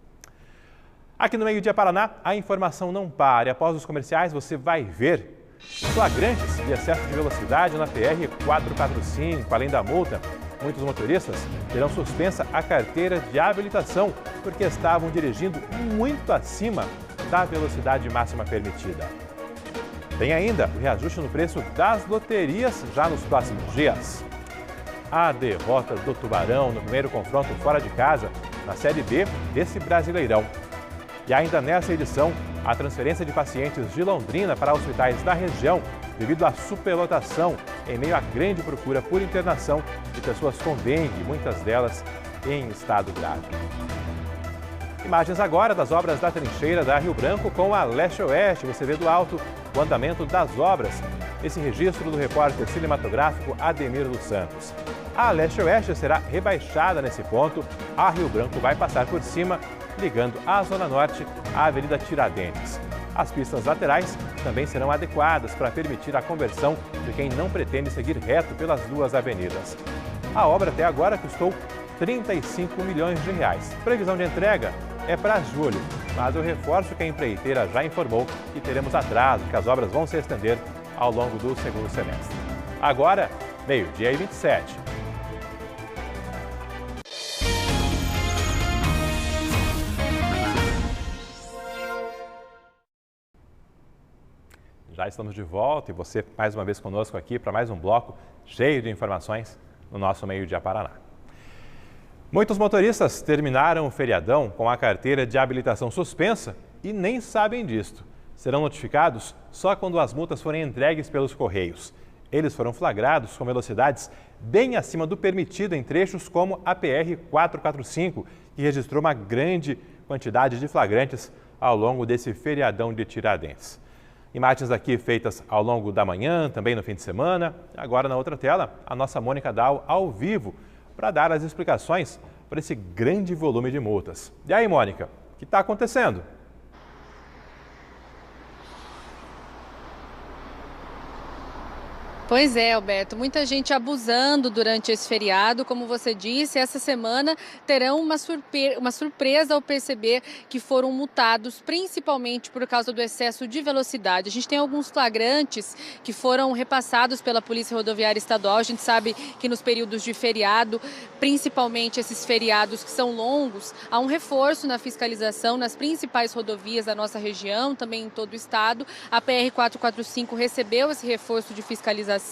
Aqui no Meio Dia Paraná, a informação não para. Após os comerciais, você vai ver flagrantes de excesso de velocidade na PR-445. Além da multa, muitos motoristas terão suspensa a carteira de habilitação porque estavam dirigindo muito acima da velocidade máxima permitida. Tem ainda o reajuste no preço das loterias já nos próximos dias. A derrota do Tubarão no primeiro confronto fora de casa na Série B desse Brasileirão. E ainda nessa edição, a transferência de pacientes de Londrina para hospitais da região devido à superlotação em meio à grande procura por internação de pessoas com dengue, muitas delas em estado grave. Imagens agora das obras da trincheira da Rio Branco com a Leste-Oeste. Você vê do alto o andamento das obras. Esse registro do repórter cinematográfico Ademir dos Santos. A Leste-Oeste será rebaixada nesse ponto. A Rio Branco vai passar por cima, ligando a Zona Norte à Avenida Tiradentes. As pistas laterais também serão adequadas para permitir a conversão de quem não pretende seguir reto pelas duas avenidas. A obra até agora custou 35 milhões de reais. Previsão de entrega é para julho, mas eu reforço que a empreiteira já informou que teremos atraso, que as obras vão se estender ao longo do segundo semestre. Agora, meio-dia e 27. Já estamos de volta e você mais uma vez conosco aqui para mais um bloco cheio de informações no nosso Meio-Dia Paraná. Muitos motoristas terminaram o feriadão com a carteira de habilitação suspensa e nem sabem disto. Serão notificados só quando as multas forem entregues pelos Correios. Eles foram flagrados com velocidades bem acima do permitido em trechos como a PR-445, que registrou uma grande quantidade de flagrantes ao longo desse feriadão de Tiradentes. Imagens aqui feitas ao longo da manhã, também no fim de semana. Agora na outra tela, a nossa Mônica Dal ao vivo para dar as explicações para esse grande volume de multas. E aí, Mônica, o que está acontecendo? Pois é, Alberto, muita gente abusando durante esse feriado, como você disse, essa semana terão uma surpresa ao perceber que foram multados, principalmente por causa do excesso de velocidade. A gente tem alguns flagrantes que foram repassados pela Polícia Rodoviária Estadual. A gente sabe que nos períodos de feriado, principalmente esses feriados que são longos, há um reforço na fiscalização nas principais rodovias da nossa região, também em todo o estado. A PR-445 recebeu esse reforço de fiscalização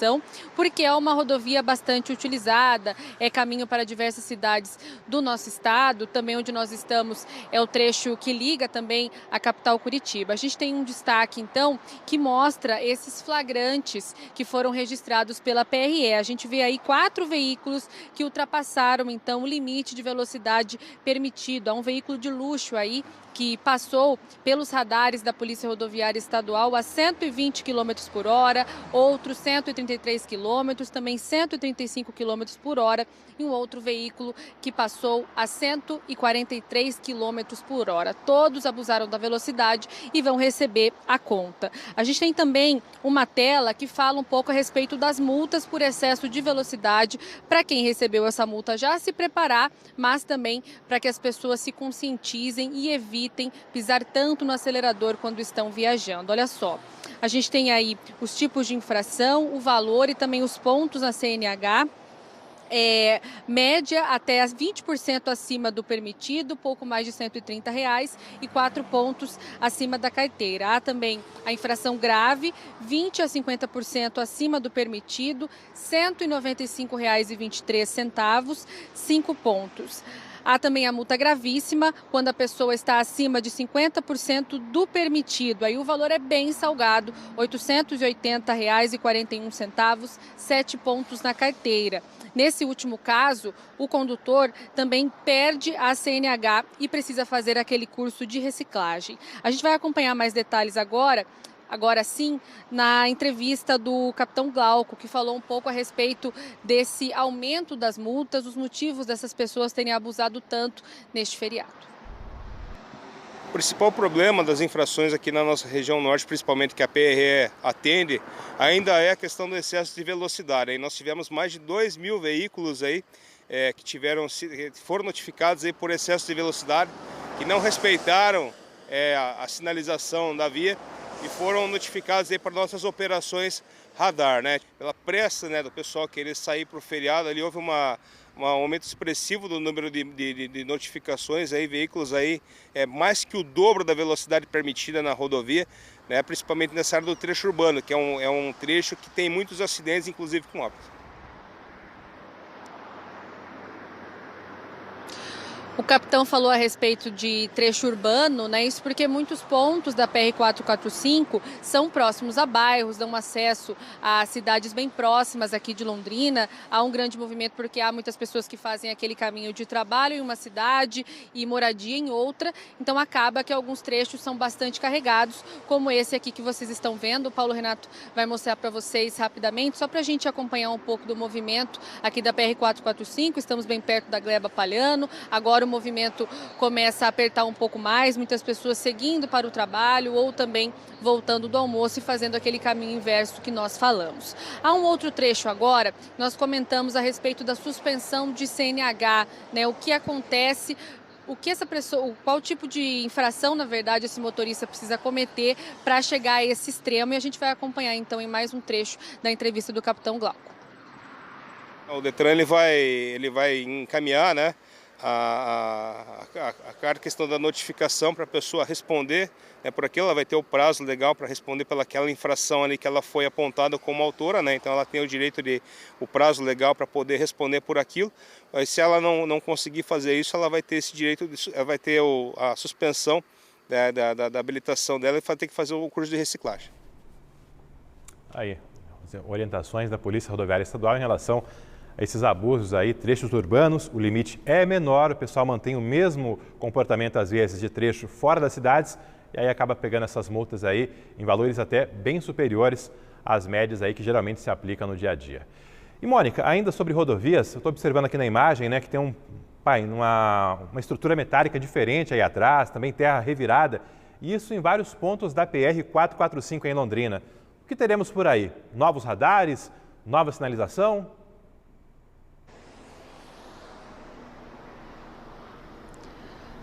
porque é uma rodovia bastante utilizada, é caminho para diversas cidades do nosso estado, também onde nós estamos é o trecho que liga também a capital Curitiba. A gente tem um destaque então que mostra esses flagrantes que foram registrados pela PRE. A gente vê aí 4 veículos que ultrapassaram então o limite de velocidade permitido. Há um veículo de luxo aí que passou pelos radares da Polícia Rodoviária Estadual a 120 km por hora, outros 133 km, também 135 km por hora, e um outro veículo que passou a 143 km por hora. Todos abusaram da velocidade e vão receber a conta. A gente tem também uma tela que fala um pouco a respeito das multas por excesso de velocidade, para quem recebeu essa multa já se preparar, mas também para que as pessoas se conscientizem e evitem pisar tanto no acelerador quando estão viajando. Olha só, a gente tem aí os tipos de infração, o valor e também os pontos na CNH. Média até 20% acima do permitido, pouco mais de R$130 e 4 pontos acima da carteira. Há também a infração grave, 20% a 50% acima do permitido, R$195,23, 5 pontos. Há também a multa gravíssima, quando a pessoa está acima de 50% do permitido. Aí o valor é bem salgado, R$ 880,41, 7 pontos na carteira. Nesse último caso, o condutor também perde a CNH e precisa fazer aquele curso de reciclagem. A gente vai acompanhar mais detalhes agora sim, na entrevista do capitão Glauco, que falou um pouco a respeito desse aumento das multas, os motivos dessas pessoas terem abusado tanto neste feriado. O principal problema das infrações aqui na nossa região norte, principalmente que a PRE atende, ainda é a questão do excesso de velocidade. Aí nós tivemos mais de 2.000 veículos aí, que foram notificados aí por excesso de velocidade, que não respeitaram a sinalização da via e foram notificados aí para nossas operações radar, né? Pela pressa, né, do pessoal querer sair para o feriado, ali houve uma um aumento expressivo do número de notificações, aí, veículos aí, mais que o dobro da velocidade permitida na rodovia, né, principalmente nessa área do trecho urbano, que é um trecho que tem muitos acidentes, inclusive com óbitos. O capitão falou a respeito de trecho urbano, né? Isso porque muitos pontos da PR-445 são próximos a bairros, dão acesso a cidades bem próximas aqui de Londrina. Há um grande movimento porque há muitas pessoas que fazem aquele caminho de trabalho em uma cidade e moradia em outra. Então acaba que alguns trechos são bastante carregados, como esse aqui que vocês estão vendo. O Paulo Renato vai mostrar para vocês rapidamente, só para a gente acompanhar um pouco do movimento aqui da PR-445. Estamos bem perto da Gleba Palhano. Agora o movimento começa a apertar um pouco mais, muitas pessoas seguindo para o trabalho ou também voltando do almoço e fazendo aquele caminho inverso que nós falamos. Há um outro trecho agora, nós comentamos a respeito da suspensão de CNH, né? O que acontece, qual tipo de infração, na verdade, esse motorista precisa cometer para chegar a esse extremo, e a gente vai acompanhar então em mais um trecho da entrevista do capitão Glauco. O Detran ele vai encaminhar, né, a questão da notificação para a pessoa responder, né, por aquilo ela vai ter o prazo legal para responder pelaquela infração ali que ela foi apontada como autora, né, então ela tem o direito o prazo legal para poder responder por aquilo. Mas se ela não conseguir fazer isso, ela vai ter esse direito, vai ter a suspensão da habilitação dela e vai ter que fazer o curso de reciclagem. Aí, orientações da Polícia Rodoviária Estadual em relação a esses abusos aí, trechos urbanos, o limite é menor, o pessoal mantém o mesmo comportamento às vezes de trecho fora das cidades e aí acaba pegando essas multas aí em valores até bem superiores às médias aí que geralmente se aplicam no dia a dia. E Mônica, ainda sobre rodovias, eu estou observando aqui na imagem, né, que tem uma estrutura metálica diferente aí atrás, também terra revirada, e isso em vários pontos da PR-445 em Londrina. O que teremos por aí? Novos radares? Nova sinalização?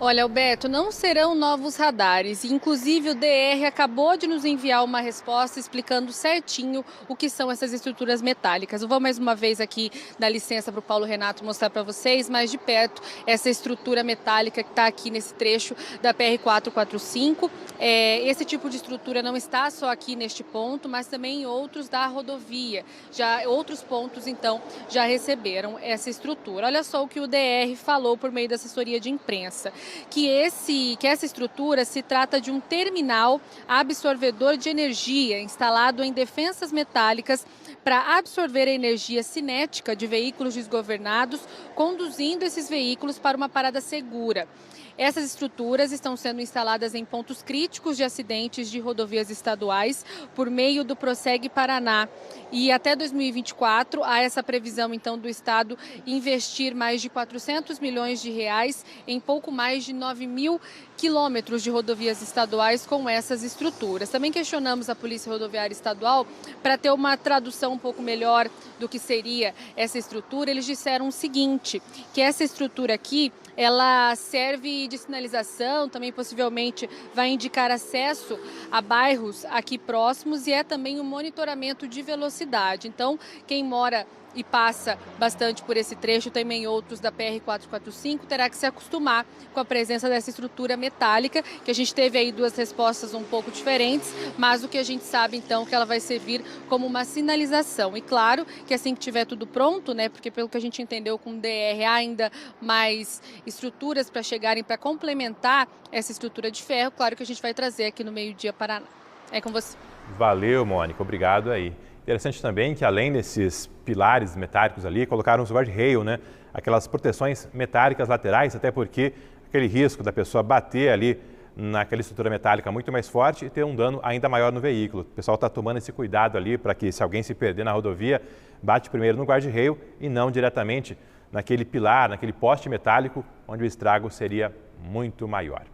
Olha, Alberto, não serão novos radares. Inclusive, o DR acabou de nos enviar uma resposta explicando certinho o que são essas estruturas metálicas. Eu vou mais uma vez aqui dar licença para o Paulo Renato mostrar para vocês mais de perto essa estrutura metálica que está aqui nesse trecho da PR-445. Esse tipo de estrutura não está só aqui neste ponto, mas também em outros da rodovia. Outros pontos, então, já receberam essa estrutura. Olha só o que o DR falou por meio da assessoria de imprensa. Que essa estrutura se trata de um terminal absorvedor de energia instalado em defensas metálicas para absorver a energia cinética de veículos desgovernados, conduzindo esses veículos para uma parada segura. Essas estruturas estão sendo instaladas em pontos críticos de acidentes de rodovias estaduais por meio do Proseg Paraná. E até 2024 há essa previsão, então, do Estado investir mais de 400 milhões de reais em pouco mais de 9 mil quilômetros de rodovias estaduais com essas estruturas. Também questionamos a Polícia Rodoviária Estadual para ter uma tradução um pouco melhor do que seria essa estrutura. Eles disseram o seguinte, que essa estrutura aqui, ela serve de sinalização, também possivelmente vai indicar acesso a bairros aqui próximos e é também um monitoramento de velocidade. Então, quem mora e passa bastante por esse trecho, também outros da PR-445, terá que se acostumar com a presença dessa estrutura metálica, que a gente teve aí duas respostas um pouco diferentes, mas o que a gente sabe então que ela vai servir como uma sinalização. E claro que assim que tiver tudo pronto, né, porque pelo que a gente entendeu com o DR há ainda mais estruturas para chegarem para complementar essa estrutura de ferro, claro que a gente vai trazer aqui no Meio Dia Paraná. É com você. Valeu, Mônica, obrigado aí. Interessante também que além desses pilares metálicos ali, colocaram os guard-rail, né? Aquelas proteções metálicas laterais, até porque aquele risco da pessoa bater ali naquela estrutura metálica muito mais forte e ter um dano ainda maior no veículo. O pessoal está tomando esse cuidado ali para que se alguém se perder na rodovia, bate primeiro no guard-rail e não diretamente naquele pilar, naquele poste metálico, onde o estrago seria muito maior.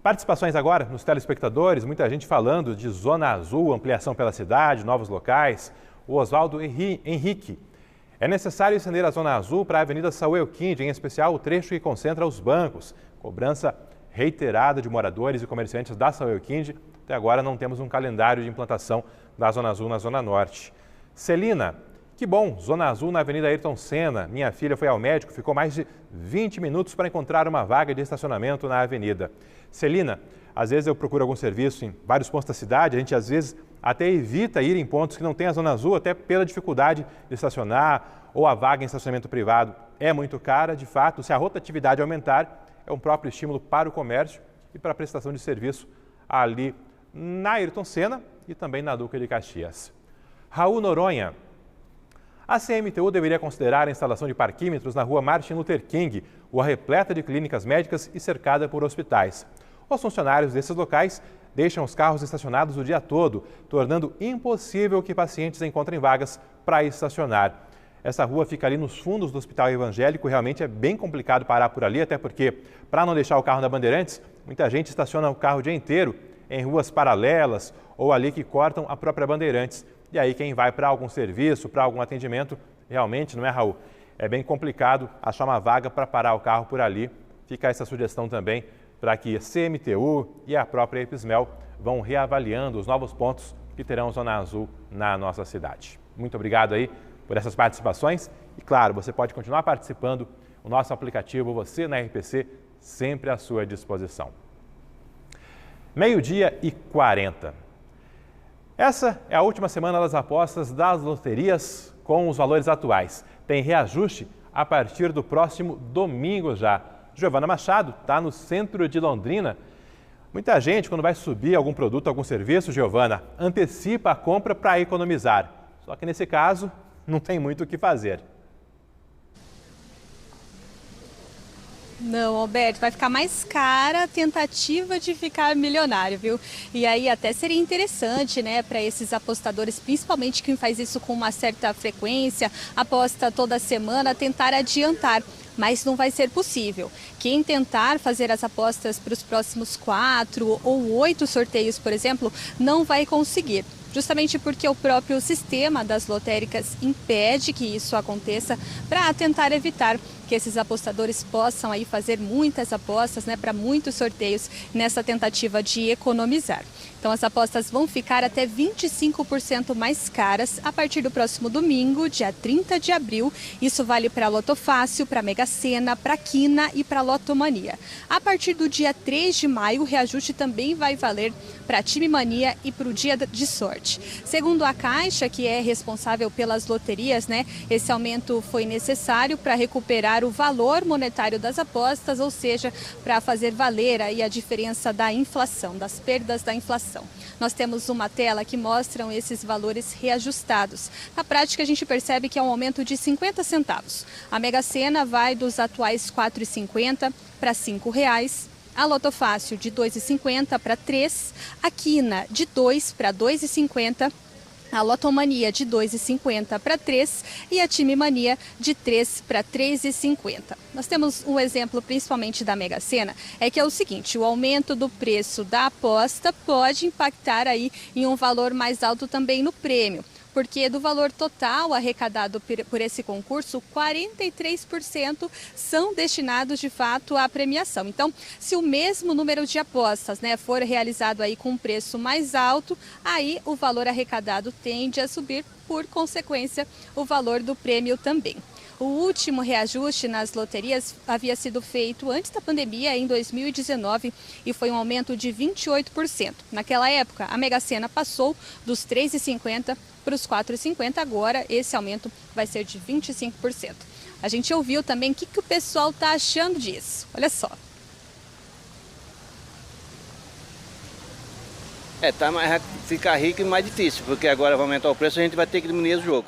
Participações agora nos telespectadores, muita gente falando de Zona Azul, ampliação pela cidade, novos locais. O Oswaldo Henrique. É necessário estender a Zona Azul para a Avenida Samuel Quinde, em especial o trecho que concentra os bancos. Cobrança reiterada de moradores e comerciantes da Samuel Quinde. Até agora não temos um calendário de implantação da Zona Azul na Zona Norte. Celina, Que bom, Zona Azul na Avenida Ayrton Senna. Minha filha foi ao médico, ficou mais de 20 minutos para encontrar uma vaga de estacionamento na avenida. Celina, às vezes eu procuro algum serviço em vários pontos da cidade, a gente às vezes até evita ir em pontos que não tem a Zona Azul, até pela dificuldade de estacionar ou a vaga em estacionamento privado é muito cara. De fato, se a rotatividade aumentar, é um próprio estímulo para o comércio e para a prestação de serviço ali na Ayrton Senna e também na Duque de Caxias. Raul Noronha. A CMTU deveria considerar a instalação de parquímetros na rua Martin Luther King, rua repleta de clínicas médicas e cercada por hospitais. Os funcionários desses locais deixam os carros estacionados o dia todo, tornando impossível que pacientes encontrem vagas para estacionar. Essa rua fica ali nos fundos do Hospital Evangélico, realmente é bem complicado parar por ali, até porque, para não deixar o carro na Bandeirantes, muita gente estaciona o carro o dia inteiro em ruas paralelas ou ali que cortam a própria Bandeirantes. E aí quem vai para algum serviço, para algum atendimento, realmente, não é, Raul? É bem complicado achar uma vaga para parar o carro por ali. Fica essa sugestão também para que a CMTU e a própria Epismel vão reavaliando os novos pontos que terão Zona Azul na nossa cidade. Muito obrigado aí por essas participações e, claro, você pode continuar participando. O nosso aplicativo Você na RPC, sempre à sua disposição. 12h40. Essa é a última semana das apostas das loterias com os valores atuais. Tem reajuste a partir do próximo domingo já. Giovana Machado está no centro de Londrina. Muita gente, quando vai subir algum produto, algum serviço, Giovana, antecipa a compra para economizar. Só que nesse caso, não tem muito o que fazer. Não, Alberto, vai ficar mais cara a tentativa de ficar milionário, viu? E aí até seria interessante, né, para esses apostadores, principalmente quem faz isso com uma certa frequência, aposta toda semana, tentar adiantar. Mas não vai ser possível. Quem tentar fazer as apostas para os próximos 4 ou 8 sorteios, por exemplo, não vai conseguir. Justamente porque o próprio sistema das lotéricas impede que isso aconteça, para tentar evitar que esses apostadores possam aí fazer muitas apostas, né, para muitos sorteios nessa tentativa de economizar. Então as apostas vão ficar até 25% mais caras a partir do próximo domingo, dia 30 de abril. Isso vale para a Loto Fácil, para a Mega Sena, para a Quina e para a Lotomania. A partir do dia 3 de maio, o reajuste também vai valer para a Time Mania e para o Dia de Sorte. Segundo a Caixa, que é responsável pelas loterias, né, esse aumento foi necessário para recuperar o valor monetário das apostas, ou seja, para fazer valer aí a diferença da inflação, das perdas da inflação. Nós temos uma tela que mostra esses valores reajustados. Na prática, a gente percebe que é um aumento de 50 centavos. A Mega Sena vai dos atuais R$ 4,50 para R$ 5,00. A Loto Fácil de R$ 2,50 para R$ 3,00. A Quina de R$ 2 para R$ 2,50. A Lotomania de R$ 2,50 para R$ 3 e a Time Mania de R$ 3 para R$ 3,50. Nós temos um exemplo principalmente da Mega Sena, é que é o seguinte: o aumento do preço da aposta pode impactar aí em um valor mais alto também no prêmio. Porque do valor total arrecadado por esse concurso, 43% são destinados de fato à premiação. Então, se o mesmo número de apostas, né, for realizado aí com um preço mais alto, aí o valor arrecadado tende a subir, por consequência, o valor do prêmio também. O último reajuste nas loterias havia sido feito antes da pandemia, em 2019, e foi um aumento de 28%. Naquela época, a Mega Sena passou dos R$ 3,50 para os R$ 4,50. Agora, esse aumento vai ser de 25%. A gente ouviu também o que o pessoal está achando disso. Olha só. Ficar rico é mais difícil, porque agora vai aumentar o preço, a gente vai ter que diminuir o jogo.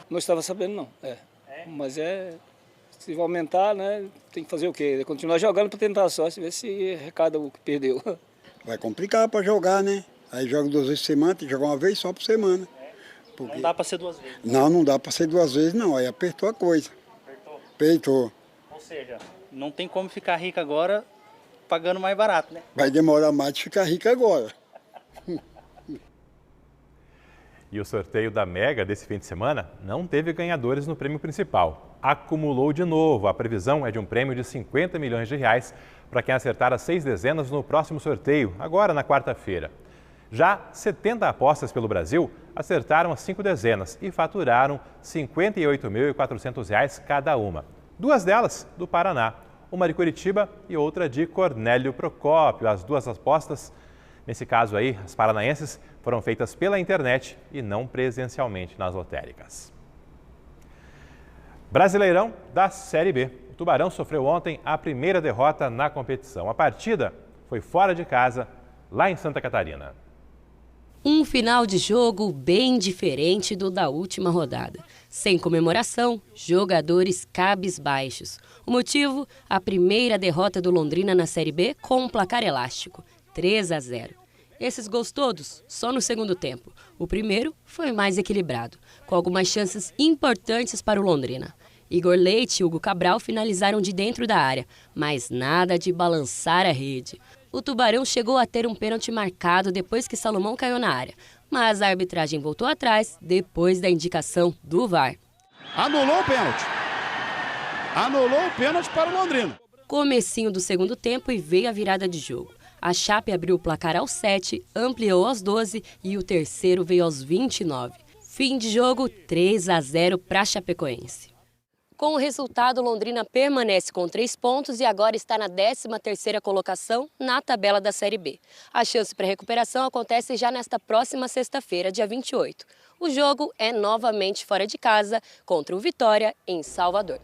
Não estava sabendo, não. Mas se vai aumentar, né, tem que fazer o quê? Continuar jogando para tentar a sorte, ver se arrecada o que perdeu. Vai complicar para jogar, né? Aí joga 2 vezes por semana, tem que jogar uma vez só por semana. Porque... Não dá para ser 2 vezes? Não dá para ser 2 vezes, não. Aí apertou a coisa. Apertou. Ou seja, não tem como ficar rico agora pagando mais barato, né? Vai demorar mais de ficar rico agora. E o sorteio da Mega desse fim de semana não teve ganhadores no prêmio principal. Acumulou de novo. A previsão é de um prêmio de R$ 50 milhões para quem acertar as 6 dezenas no próximo sorteio, agora na quarta-feira. Já 70 apostas pelo Brasil acertaram as 5 dezenas e faturaram R$ 58.400 cada uma. 2 delas do Paraná, uma de Curitiba e outra de Cornélio Procópio. As 2 apostas, nesse caso aí, as paranaenses, foram feitas pela internet e não presencialmente nas lotéricas. Brasileirão da Série B. O Tubarão sofreu ontem a primeira derrota na competição. A partida foi fora de casa, lá em Santa Catarina. Um final de jogo bem diferente do da última rodada. Sem comemoração, jogadores cabisbaixos. O motivo? A primeira derrota do Londrina na Série B com um placar elástico, 3-0. Esses gols todos só no segundo tempo. O primeiro foi mais equilibrado, com algumas chances importantes para o Londrina. Igor Leite e Hugo Cabral finalizaram de dentro da área, mas nada de balançar a rede. O Tubarão chegou a ter um pênalti marcado depois que Salomão caiu na área, mas a arbitragem voltou atrás depois da indicação do VAR. Anulou o pênalti. Anulou o pênalti para o Londrina. Comecinho do segundo tempo e veio a virada de jogo. A Chape abriu o placar aos 7, ampliou aos 12 e o terceiro veio aos 29. Fim de jogo, 3-0 para a Chapecoense. Com o resultado, Londrina permanece com 3 pontos e agora está na 13ª colocação na tabela da Série B. A chance para recuperação acontece já nesta próxima sexta-feira, dia 28. O jogo é novamente fora de casa, contra o Vitória, em Salvador.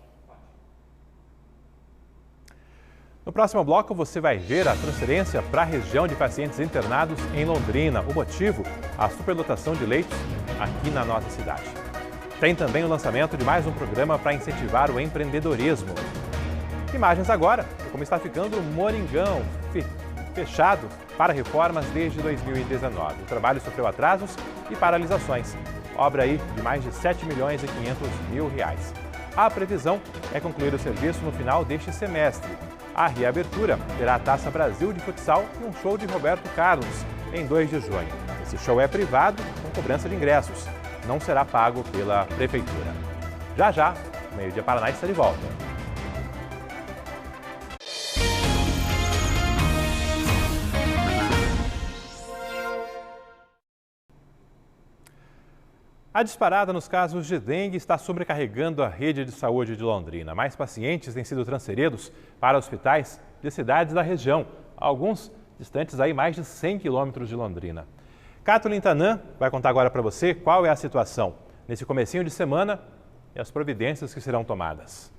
No próximo bloco, você vai ver a transferência para a região de pacientes internados em Londrina. O motivo? A superlotação de leitos aqui na nossa cidade. Tem também o lançamento de mais um programa para incentivar o empreendedorismo. Imagens agora de como está ficando o Moringão, fechado para reformas desde 2019. O trabalho sofreu atrasos e paralisações. Obra aí de mais de R$ 7.500.000. A previsão é concluir o serviço no final deste semestre. A reabertura terá a Taça Brasil de Futsal e um show de Roberto Carlos em 2 de junho. Esse show é privado, com cobrança de ingressos. Não será pago pela Prefeitura. Já já, o Meio Dia Paraná está de volta. A disparada nos casos de dengue está sobrecarregando a rede de saúde de Londrina. Mais pacientes têm sido transferidos para hospitais de cidades da região, alguns distantes aí mais de 100 quilômetros de Londrina. Kathleen Tanan vai contar agora para você qual é a situação nesse comecinho de semana e as providências que serão tomadas.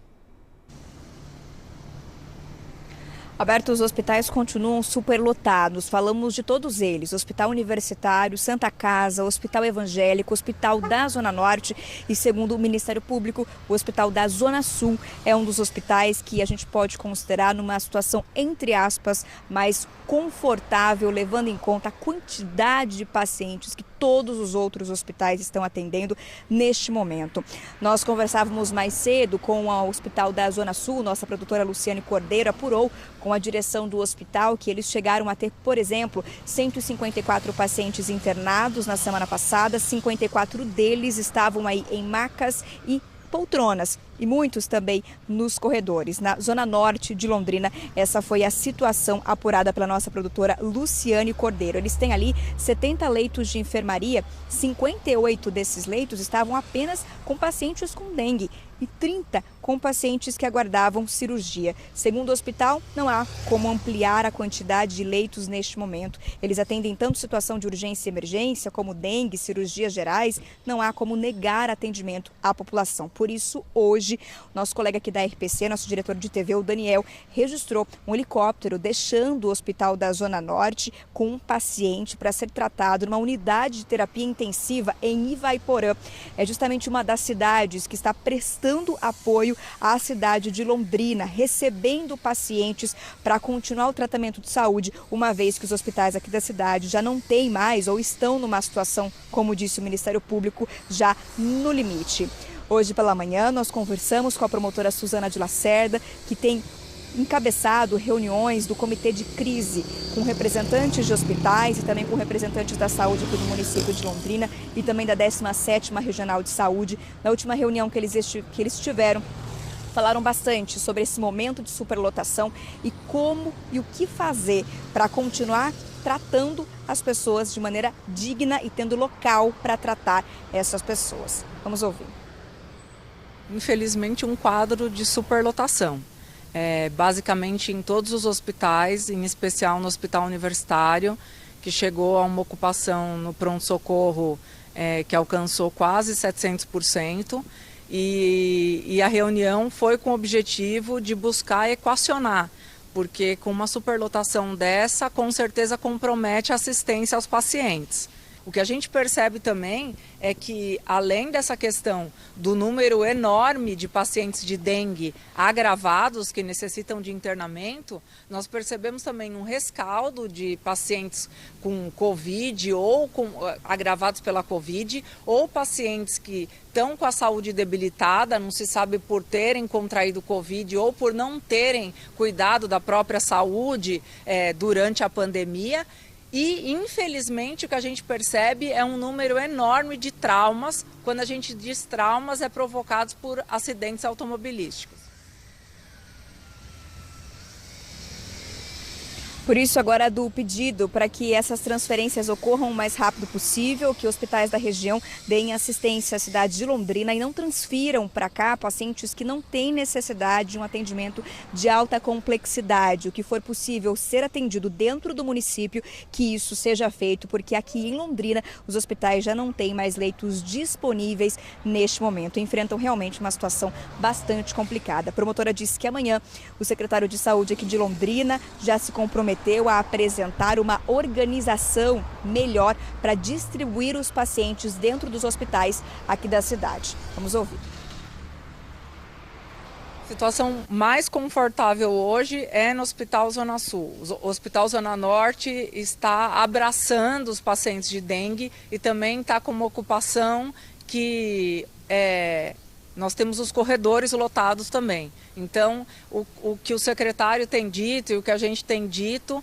Alberto, os hospitais continuam superlotados. Falamos de todos eles: Hospital Universitário, Santa Casa, Hospital Evangélico, Hospital da Zona Norte e, segundo o Ministério Público, o Hospital da Zona Sul é um dos hospitais que a gente pode considerar numa situação, entre aspas, mais confortável, levando em conta a quantidade de pacientes que todos os outros hospitais estão atendendo neste momento. Nós conversávamos mais cedo com o Hospital da Zona Sul, nossa produtora Luciane Cordeiro apurou com a direção do hospital que eles chegaram a ter, por exemplo, 154 pacientes internados na semana passada, 54 deles estavam aí em macas e poltronas e muitos também nos corredores. Na Zona Norte de Londrina, essa foi a situação apurada pela nossa produtora Luciane Cordeiro. Eles têm ali 70 leitos de enfermaria, 58 desses leitos estavam apenas com pacientes com dengue e 30 com pacientes que aguardavam cirurgia. Segundo o hospital, não há como ampliar a quantidade de leitos neste momento. Eles atendem tanto situação de urgência e emergência, como dengue, cirurgias gerais, não há como negar atendimento à população. Por isso, hoje, nosso colega aqui da RPC, nosso diretor de TV, o Daniel, registrou um helicóptero deixando o Hospital da Zona Norte com um paciente para ser tratado numa unidade de terapia intensiva em Ivaiporã. É justamente uma das cidades que está prestando apoio à cidade de Londrina, recebendo pacientes para continuar o tratamento de saúde, uma vez que os hospitais aqui da cidade já não têm mais ou estão numa situação, como disse o Ministério Público, já no limite. Hoje pela manhã nós conversamos com a promotora Suzana de Lacerda, que tem encabeçado reuniões do Comitê de Crise com representantes de hospitais e também com representantes da saúde aqui do município de Londrina e também da 17ª Regional de Saúde. Na última reunião que eles tiveram, falaram bastante sobre esse momento de superlotação e como e o que fazer para continuar tratando as pessoas de maneira digna e tendo local para tratar essas pessoas. Vamos ouvir. Infelizmente, um quadro de superlotação. Basicamente em todos os hospitais, em especial no hospital universitário, que chegou a uma ocupação no pronto-socorro que alcançou quase 700%. E a reunião foi com o objetivo de buscar equacionar, porque com uma superlotação dessa, com certeza compromete a assistência aos pacientes. O que a gente percebe também é que, além dessa questão do número enorme de pacientes de dengue agravados que necessitam de internamento, nós percebemos também um rescaldo de pacientes com Covid ou agravados pela Covid, ou pacientes que estão com a saúde debilitada, não se sabe por terem contraído Covid ou por não terem cuidado da própria saúde durante a pandemia. E, infelizmente, o que a gente percebe é um número enorme de traumas. Quando a gente diz traumas, é provocados por acidentes automobilísticos. Por isso, agora do pedido para que essas transferências ocorram o mais rápido possível, que hospitais da região deem assistência à cidade de Londrina e não transfiram para cá pacientes que não têm necessidade de um atendimento de alta complexidade. O que for possível ser atendido dentro do município, que isso seja feito, porque aqui em Londrina os hospitais já não têm mais leitos disponíveis neste momento. Enfrentam realmente uma situação bastante complicada. A promotora disse que amanhã o secretário de Saúde aqui de Londrina já se comprometeu a apresentar uma organização melhor para distribuir os pacientes dentro dos hospitais aqui da cidade. Vamos ouvir. A situação mais confortável hoje é no Hospital Zona Sul. O Hospital Zona Norte está abraçando os pacientes de dengue e também está com uma ocupação que nós temos os corredores lotados também. Então, o que o secretário tem dito e o que a gente tem dito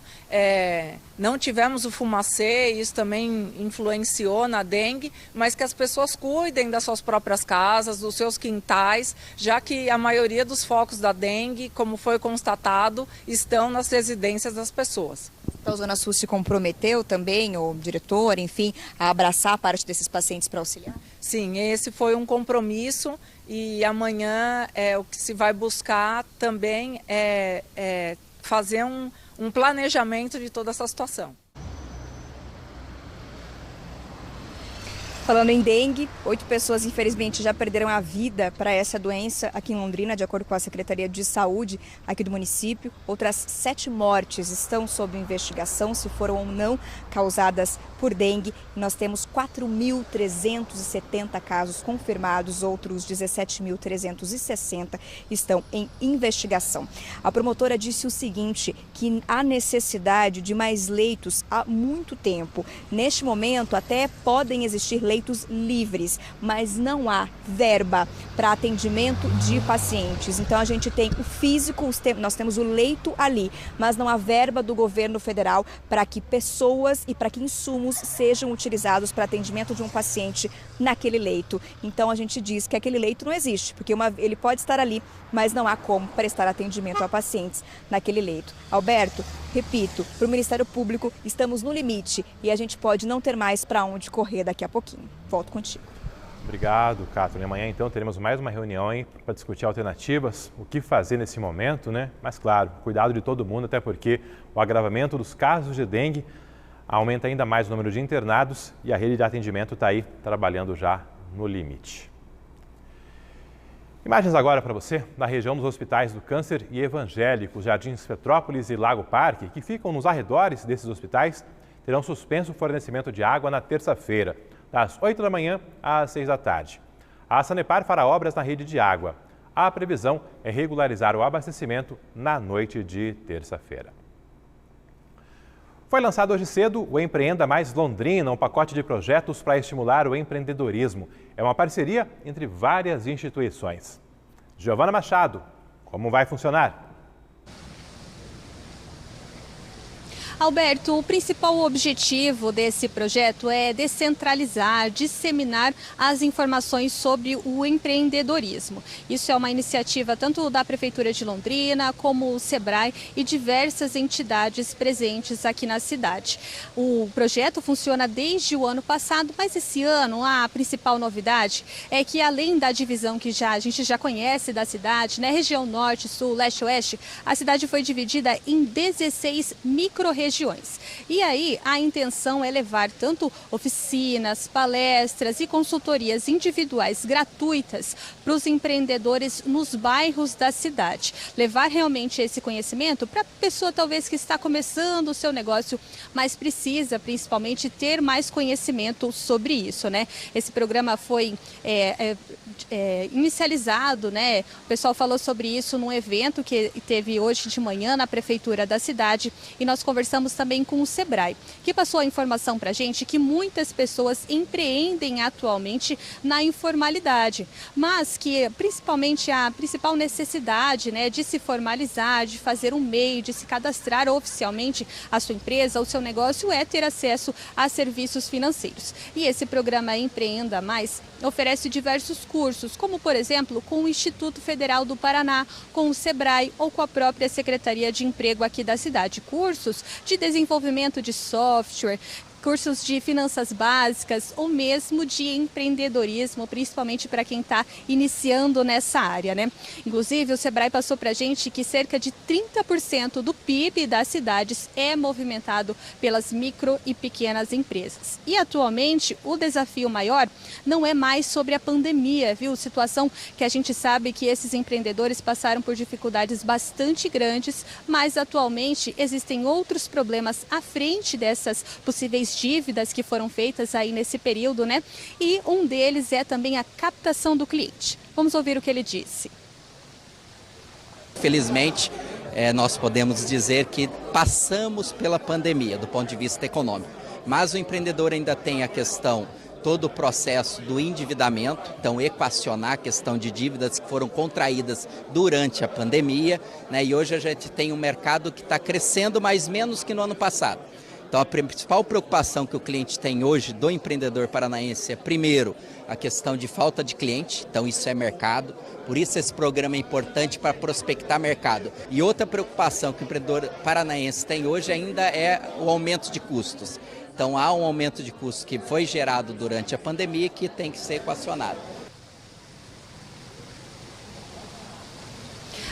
não tivemos o fumacê, isso também influenciou na dengue, mas que as pessoas cuidem das suas próprias casas, dos seus quintais, já que a maioria dos focos da dengue, como foi constatado, estão nas residências das pessoas. Então, a Zona Sul se comprometeu também, o diretor, enfim, a abraçar parte desses pacientes para auxiliar? Sim, esse foi um compromisso e amanhã o que se vai buscar também é fazer um planejamento de toda essa situação. Falando em dengue, 8 pessoas infelizmente já perderam a vida para essa doença aqui em Londrina, de acordo com a Secretaria de Saúde aqui do município. Outras 7 mortes estão sob investigação, se foram ou não causadas por dengue. Nós temos 4.370 casos confirmados, outros 17.360 estão em investigação. A promotora disse o seguinte, que há necessidade de mais leitos há muito tempo. Neste momento até podem existir leitos livres, mas não há verba para atendimento de pacientes. Então a gente tem o físico, nós temos o leito ali, mas não há verba do governo federal para que pessoas e para que insumos sejam utilizados para atendimento de um paciente naquele leito. Então a gente diz que aquele leito não existe, porque ele pode estar ali, mas não há como prestar atendimento a pacientes naquele leito. Alberto, repito, para o Ministério Público estamos no limite e a gente pode não ter mais para onde correr daqui a pouquinho. Volto contigo. Obrigado, Catherine. Amanhã, então, teremos mais uma reunião para discutir alternativas, o que fazer nesse momento, né? Mas, claro, cuidado de todo mundo, até porque o agravamento dos casos de dengue aumenta ainda mais o número de internados e a rede de atendimento está aí trabalhando já no limite. Imagens agora para você da região dos hospitais do Câncer e Evangélico, Jardins Petrópolis e Lago Parque, que ficam nos arredores desses hospitais, terão suspenso o fornecimento de água na terça-feira, das 8 da manhã às 6 da tarde. A Sanepar fará obras na rede de água. A previsão é regularizar o abastecimento na noite de terça-feira. Foi lançado hoje cedo o Empreenda Mais Londrina, um pacote de projetos para estimular o empreendedorismo. É uma parceria entre várias instituições. Giovana Machado, como vai funcionar? Alberto, o principal objetivo desse projeto é descentralizar, disseminar as informações sobre o empreendedorismo. Isso é uma iniciativa tanto da Prefeitura de Londrina como o Sebrae e diversas entidades presentes aqui na cidade. O projeto funciona desde o ano passado, mas esse ano a principal novidade é que, além da divisão que a gente já conhece da cidade, né, região norte, sul, leste, oeste, a cidade foi dividida em 16 micro-regiões. E aí a intenção é levar tanto oficinas, palestras e consultorias individuais gratuitas para os empreendedores nos bairros da cidade. Levar realmente esse conhecimento para a pessoa talvez que está começando o seu negócio, mas precisa principalmente ter mais conhecimento sobre isso, né? Esse programa foi inicializado, né? O pessoal falou sobre isso num evento que teve hoje de manhã na Prefeitura da cidade e nós conversamos também com o Sebrae, que passou a informação para a gente que muitas pessoas empreendem atualmente na informalidade, mas que principalmente a principal necessidade, né, de se formalizar, de fazer um MEI, de se cadastrar oficialmente a sua empresa, o seu negócio é ter acesso a serviços financeiros. E esse programa Empreenda Mais oferece diversos cursos, como por exemplo com o Instituto Federal do Paraná, com o Sebrae ou com a própria Secretaria de Emprego aqui da cidade. Cursos de desenvolvimento de software, cursos de finanças básicas ou mesmo de empreendedorismo, principalmente para quem está iniciando nessa área, né? Inclusive, o Sebrae passou para a gente que cerca de 30% do PIB das cidades é movimentado pelas micro e pequenas empresas. E atualmente, o desafio maior não é mais sobre a pandemia, viu? Situação que a gente sabe que esses empreendedores passaram por dificuldades bastante grandes, mas atualmente existem outros problemas à frente dessas possíveis dívidas que foram feitas aí nesse período, né? E um deles é também a captação do cliente. Vamos ouvir o que ele disse. Felizmente, nós podemos dizer que passamos pela pandemia do ponto de vista econômico, mas o empreendedor ainda tem a questão, todo o processo do endividamento, então equacionar a questão de dívidas que foram contraídas durante a pandemia, né? E hoje a gente tem um mercado que está crescendo, mas menos que no ano passado. Então, a principal preocupação que o cliente tem hoje do empreendedor paranaense é, primeiro, a questão de falta de cliente, então isso é mercado, por isso esse programa é importante para prospectar mercado. E outra preocupação que o empreendedor paranaense tem hoje ainda é o aumento de custos. Então, há um aumento de custos que foi gerado durante a pandemia que tem que ser equacionado.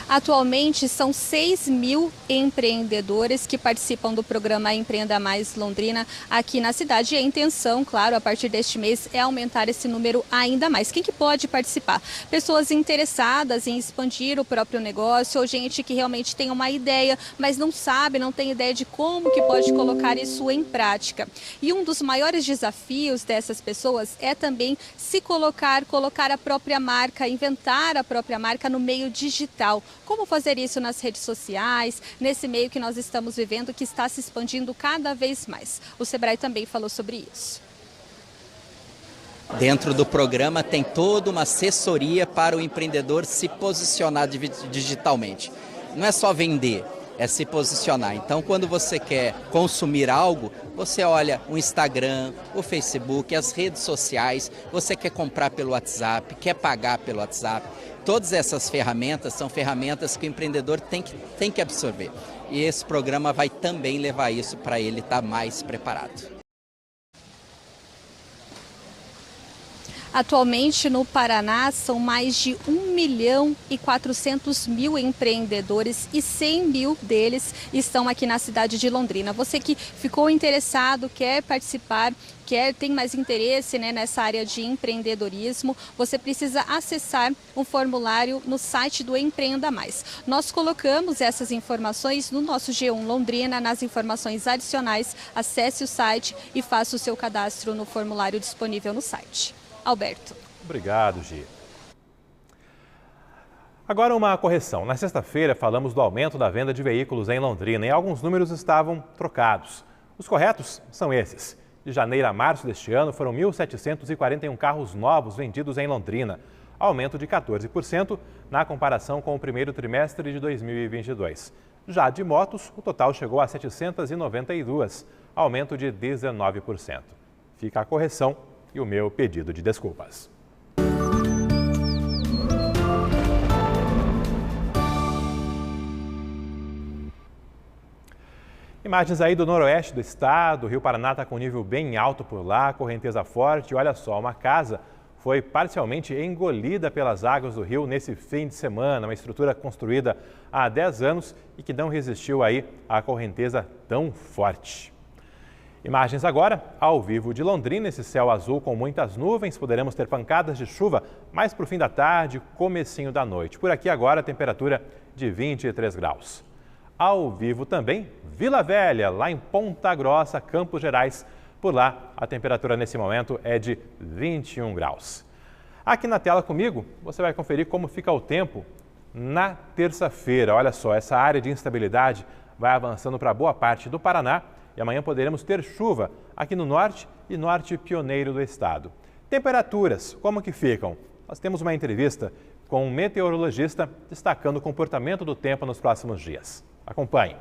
Atualmente, são 6 mil empreendedores que participam do programa Empreenda Mais Londrina aqui na cidade. E a intenção, claro, a partir deste mês, é aumentar esse número ainda mais. Quem que pode participar? Pessoas interessadas em expandir o próprio negócio ou gente que realmente tem uma ideia, mas não sabe, não tem ideia de como que pode colocar isso em prática. E um dos maiores desafios dessas pessoas é também se colocar a própria marca, inventar a própria marca no meio digital. Como fazer isso nas redes sociais, nesse meio que nós estamos vivendo, que está se expandindo cada vez mais. O Sebrae também falou sobre isso. Dentro do programa tem toda uma assessoria para o empreendedor se posicionar digitalmente. Não é só vender, é se posicionar. Então, quando você quer consumir algo, você olha o Instagram, o Facebook, as redes sociais, você quer comprar pelo WhatsApp, quer pagar pelo WhatsApp. Todas essas ferramentas são ferramentas que o empreendedor tem que absorver. E esse programa vai também levar isso para ele estar mais preparado. Atualmente, no Paraná, são mais de 1.400.000 empreendedores e 100 mil deles estão aqui na cidade de Londrina. Você que ficou interessado, quer participar, tem mais interesse, né, nessa área de empreendedorismo, você precisa acessar um formulário no site do Empreenda Mais. Nós colocamos essas informações no nosso G1 Londrina, nas informações adicionais. Acesse o site e faça o seu cadastro no formulário disponível no site. Alberto. Obrigado, Gi. Agora uma correção. Na sexta-feira falamos do aumento da venda de veículos em Londrina e alguns números estavam trocados. Os corretos são esses. De janeiro a março deste ano foram 1.741 carros novos vendidos em Londrina, aumento de 14% na comparação com o primeiro trimestre de 2022. Já de motos, o total chegou a 792, aumento de 19%. Fica a correção e o meu pedido de desculpas. Imagens aí do noroeste do estado, o Rio Paraná está com nível bem alto por lá, correnteza forte. Olha só, uma casa foi parcialmente engolida pelas águas do rio nesse fim de semana. Uma estrutura construída há 10 anos e que não resistiu aí à correnteza tão forte. Imagens agora ao vivo de Londrina, esse céu azul com muitas nuvens. Poderemos ter pancadas de chuva mais para o fim da tarde, comecinho da noite. Por aqui agora a temperatura de 23 graus. Ao vivo também, Vila Velha, lá em Ponta Grossa, Campos Gerais. Por lá, a temperatura nesse momento é de 21 graus. Aqui na tela comigo, você vai conferir como fica o tempo na terça-feira. Olha só, essa área de instabilidade vai avançando para boa parte do Paraná e amanhã poderemos ter chuva aqui no norte e norte pioneiro do estado. Temperaturas, como que ficam? Nós temos uma entrevista com um meteorologista destacando o comportamento do tempo nos próximos dias. Acompanhe.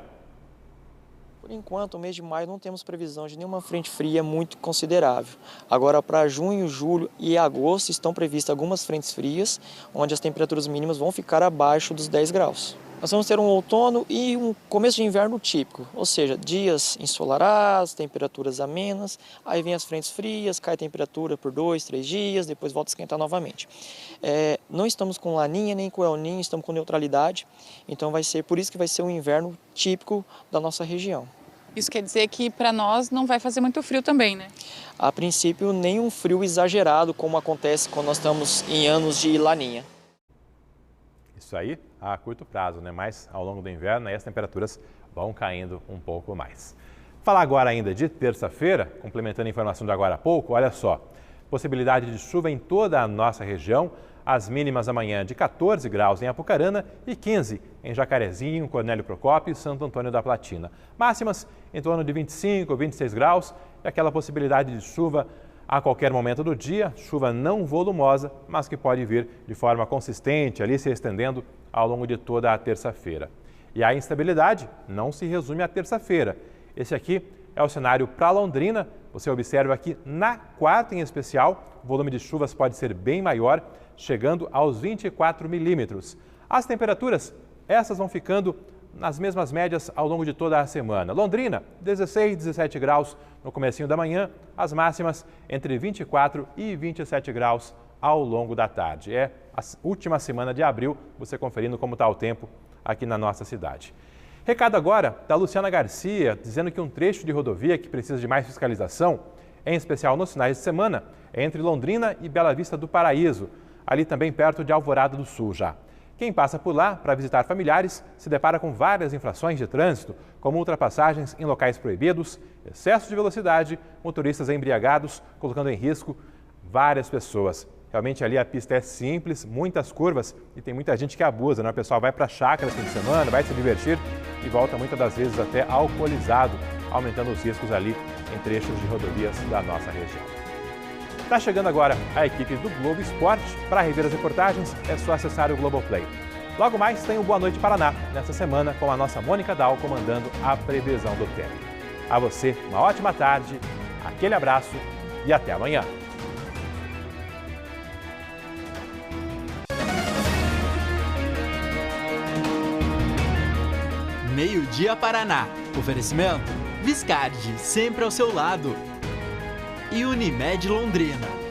Por enquanto, o mês de maio não temos previsão de nenhuma frente fria muito considerável. Agora, para junho, julho e agosto estão previstas algumas frentes frias, onde as temperaturas mínimas vão ficar abaixo dos 10 graus. Nós vamos ter um outono e um começo de inverno típico, ou seja, dias ensolarados, temperaturas amenas, aí vem as frentes frias, cai a temperatura por 2, 3 dias, depois volta a esquentar novamente. Não estamos com laninha nem com El Niño, estamos com neutralidade, então vai ser por isso que vai ser um inverno típico da nossa região. Isso quer dizer que para nós não vai fazer muito frio também, né? A princípio, nem um frio exagerado como acontece quando nós estamos em anos de laninha. Isso aí a curto prazo, né? Mas ao longo do inverno aí as temperaturas vão caindo um pouco mais. Falar agora ainda de terça-feira, complementando a informação de agora há pouco, olha só. Possibilidade de chuva em toda a nossa região. As mínimas amanhã de 14 graus em Apucarana e 15 em Jacarezinho, Cornélio Procópio e Santo Antônio da Platina. Máximas em torno de 25 ou 26 graus e aquela possibilidade de chuva a qualquer momento do dia, chuva não volumosa, mas que pode vir de forma consistente, ali se estendendo ao longo de toda a terça-feira. E a instabilidade não se resume à terça-feira. Esse aqui é o cenário para Londrina. Você observa aqui na quarta em especial, o volume de chuvas pode ser bem maior, chegando aos 24 milímetros. As temperaturas, essas vão ficando nas mesmas médias ao longo de toda a semana. Londrina, 16, 17 graus no comecinho da manhã, as máximas entre 24 e 27 graus ao longo da tarde. É a última semana de abril, você conferindo como está o tempo aqui na nossa cidade. Recado agora da Luciana Garcia, dizendo que um trecho de rodovia que precisa de mais fiscalização, em especial nos finais de semana, é entre Londrina e Bela Vista do Paraíso, ali também perto de Alvorada do Sul já. Quem passa por lá para visitar familiares se depara com várias infrações de trânsito, como ultrapassagens em locais proibidos, excesso de velocidade, motoristas embriagados, colocando em risco várias pessoas. Realmente ali a pista é simples, muitas curvas e tem muita gente que abusa, né? O pessoal vai para a chácara fim de semana, vai se divertir e volta muitas das vezes até alcoolizado, aumentando os riscos ali em trechos de rodovias da nossa região. Está chegando agora a equipe do Globo Esporte. Para rever as reportagens, é só acessar o Globoplay. Logo mais tem o Boa Noite Paraná, nesta semana com a nossa Mônica Dal comandando a previsão do tempo. A você, uma ótima tarde, aquele abraço e até amanhã. Meio-dia Paraná. Oferecimento Viscardi, sempre ao seu lado. E Unimed Londrina.